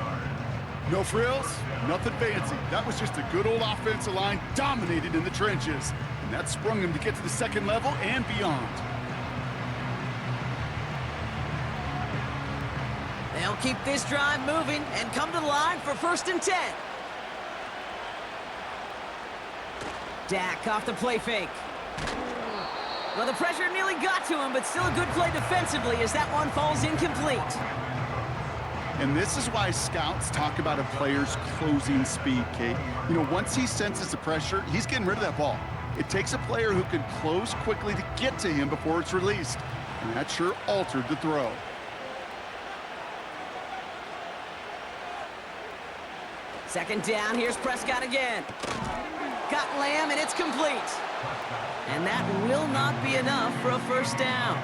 No frills, nothing fancy. That was just a good old offensive line dominated in the trenches. And that sprung him to get to the 2nd level and beyond. They'll keep this drive moving and come to the line for 1st and 10. Dak off the play fake. Well, the pressure nearly got to him, but still a good play defensively as that one falls incomplete. And this is why scouts talk about a player's closing speed, Kate. You know, once he senses the pressure, he's getting rid of that ball. It takes a player who can close quickly to get to him before it's released. And that sure altered the throw. Second down, here's Prescott again. Got Lamb, and it's complete. And that will not be enough for a 1st down.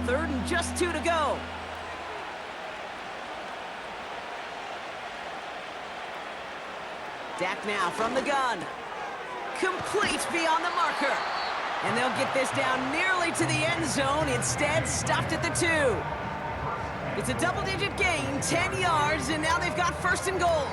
Third and just 2 to go. Dak now from the gun. Complete beyond the marker. And they'll get this down nearly to the end zone. Instead, stopped at the 2. It's a double-digit gain, 10 yards, and now they've got 1st and goal.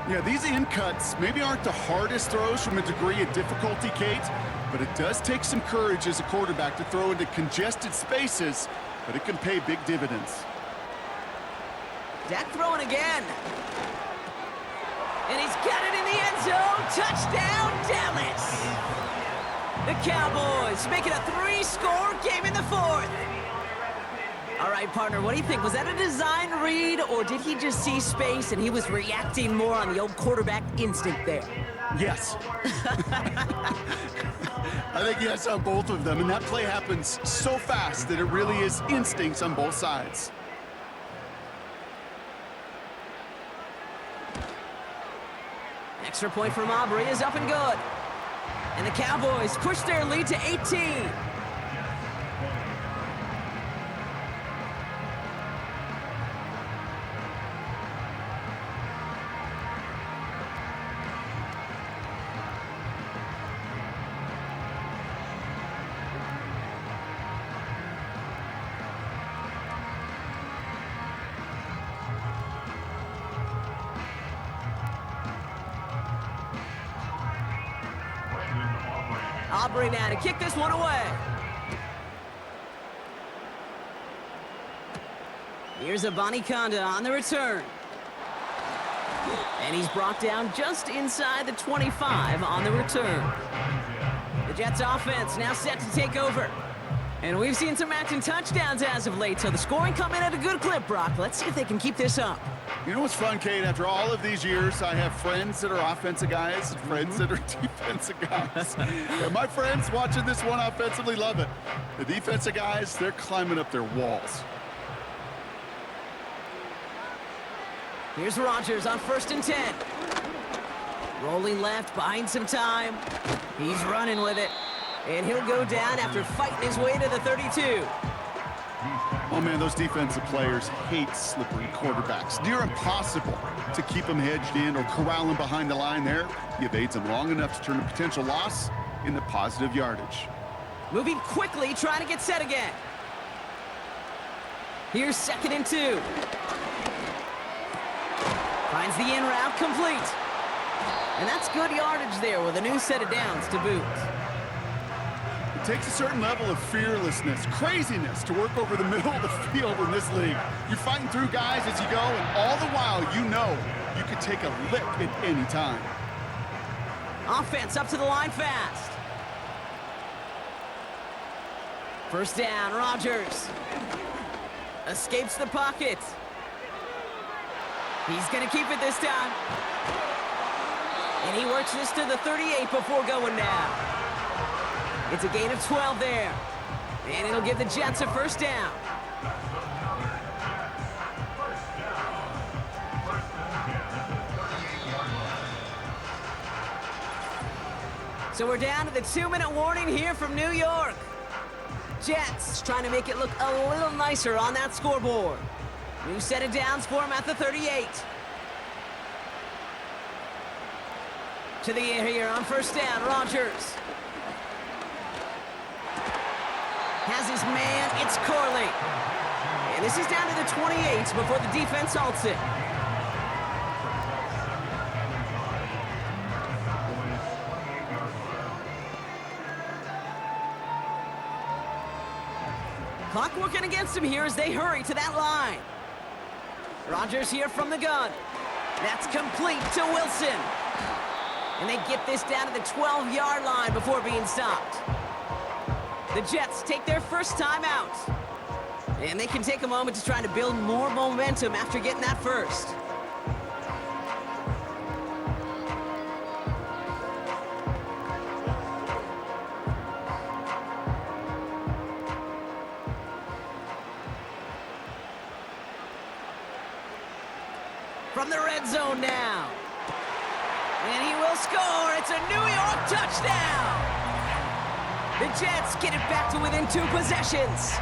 Yeah, these in cuts maybe aren't the hardest throws from a degree of difficulty, Kate, but it does take some courage as a quarterback to throw into congested spaces, but it can pay big dividends. Dak throwing again. And he's got it in the end zone. Touchdown, Dallas. The Cowboys make it a 3-score game in the 4th. All right, partner, what do you think? Was that a design read, or did he just see space and he was reacting more on the old quarterback instinct there? Yes. I think yes on both of them, and that play happens so fast that it really is instincts on both sides. Extra point from Aubrey is up and good. And the Cowboys push their lead to 18. Aubrey now to kick this one away. Here's Abanikanda on the return. And he's brought down just inside the 25 on the return. The Jets offense now set to take over. And we've seen some action touchdowns as of late, so the scoring coming at a good clip, Brock. Let's see if they can keep this up. You know what's fun, Kate? After all of these years, I have friends that are offensive guys and friends that are defensive guys. And my friends watching this one offensively love it. The defensive guys, they're climbing up their walls. Here's Rodgers on 1st and 10. Rolling left, buying some time. He's running with it. And he'll go down after fighting his way to the 32. Oh, man, those defensive players hate slippery quarterbacks. Near impossible to keep them hedged in or corral them behind the line there. You evade them long enough to turn a potential loss into positive yardage. Moving quickly, trying to get set again. Here's 2nd and 2. Finds the in route complete. And that's good yardage there with a new set of downs to boot. It takes a certain level of fearlessness, craziness to work over the middle of the field in this league. You're fighting through guys as you go, and all the while you know you could take a lick at any time. Offense up to the line fast. 1st down, Rodgers. Escapes the pocket. He's going to keep it this time. And he works this to the 38 before going down. It's a gain of 12 there. And it'll give the Jets a 1st down. So we're down to the 2-minute warning here from New York. Jets trying to make it look a little nicer on that scoreboard. New set of downs for him at the 38. To the air here on 1st down, Rodgers. Has his man, it's Corley. And this is down to the 28 before the defense halts it. Clock working against him here as they hurry to that line. Rodgers here from the gun. That's complete to Wilson. And they get this down to the 12-yard line before being stopped. The Jets take their first time out. And they can take a moment to try to build more momentum after getting that first. From the red zone now. And he will score. It's a New York touchdown. The Jets get it back to within 2 possessions.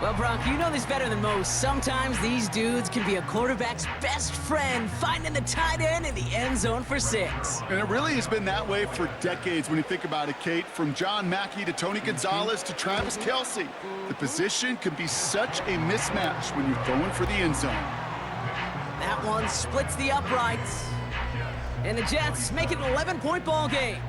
Well, Brock, you know this better than most. Sometimes these dudes can be a quarterback's best friend, finding the tight end in the end zone for 6. And it really has been that way for decades when you think about it, Kate. From John Mackey to Tony Gonzalez to Travis Kelce. The position can be such a mismatch when you're going for the end zone. That one splits the uprights. And the Jets make it an 11-point ball game.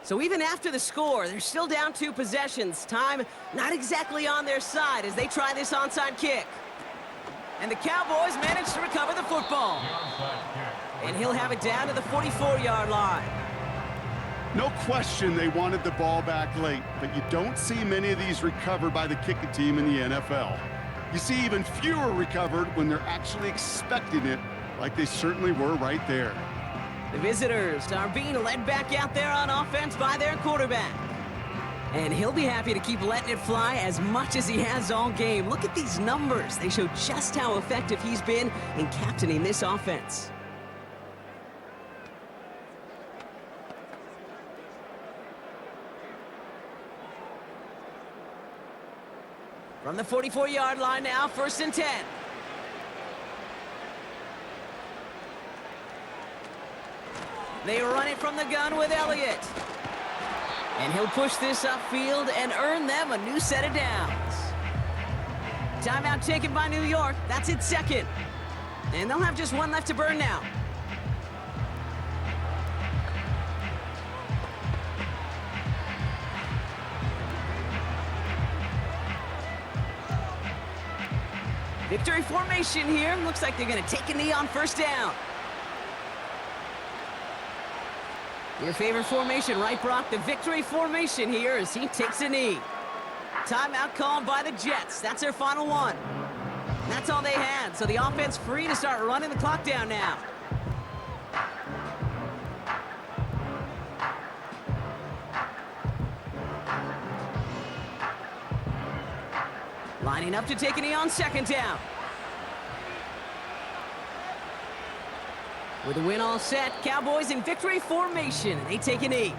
So even after the score, they're still down 2 possessions. Time not exactly on their side as they try this onside kick. And the Cowboys manage to recover the football. And he'll have it down to the 44-yard line. No question they wanted the ball back late, but you don't see many of these recovered by the kicking team in the NFL. You see even fewer recovered when they're actually expecting it, like they certainly were right there. The visitors are being led back out there on offense by their quarterback. And he'll be happy to keep letting it fly as much as he has all game. Look at these numbers. They show just how effective he's been in captaining this offense. From the 44-yard line now, 1st and 10. They run it from the gun with Elliott. And he'll push this upfield and earn them a new set of downs. Timeout taken by New York. That's its second. And they'll have just one left to burn now. Victory formation here. Looks like they're going to take a knee on 1st down. Your favorite formation, right, Brock? The victory formation here as he takes a knee. Timeout called by the Jets. That's their final one. That's all they had, so the offense free to start running the clock down now. Lining up to take a knee on 2nd down. With the win all set, Cowboys in victory formation, and they take a knee.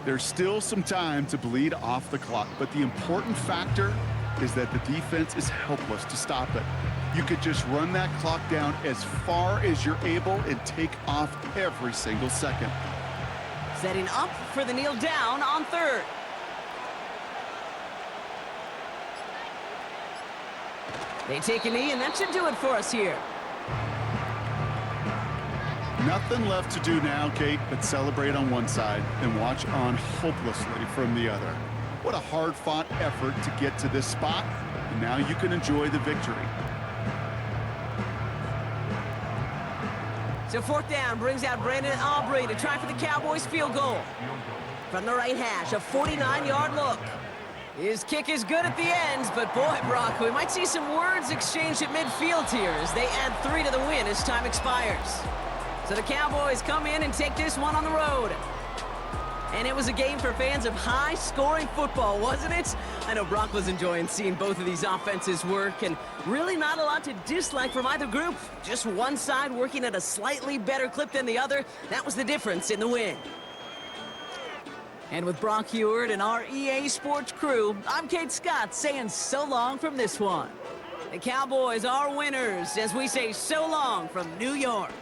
There's still some time to bleed off the clock, but the important factor is that the defense is helpless to stop it. You could just run that clock down as far as you're able and take off every single second. Setting up for the kneel down on 3rd. They take a knee, and that should do it for us here. Nothing left to do now, Kate, but celebrate on one side and watch on hopelessly from the other. What a hard-fought effort to get to this spot, and now you can enjoy the victory. So 4th down brings out Brandon Aubrey to try for the Cowboys field goal. From the right hash, a 49-yard look. His kick is good at the ends, but boy, Brock, we might see some words exchanged at midfield here as they add 3 to the win as time expires. So the Cowboys come in and take this one on the road. And it was a game for fans of high-scoring football, wasn't it? I know Brock was enjoying seeing both of these offenses work, and really not a lot to dislike from either group. Just one side working at a slightly better clip than the other. That was the difference in the win. And with Brock Heward and our EA Sports crew, I'm Kate Scott saying so long from this one. The Cowboys are winners as we say so long from New York.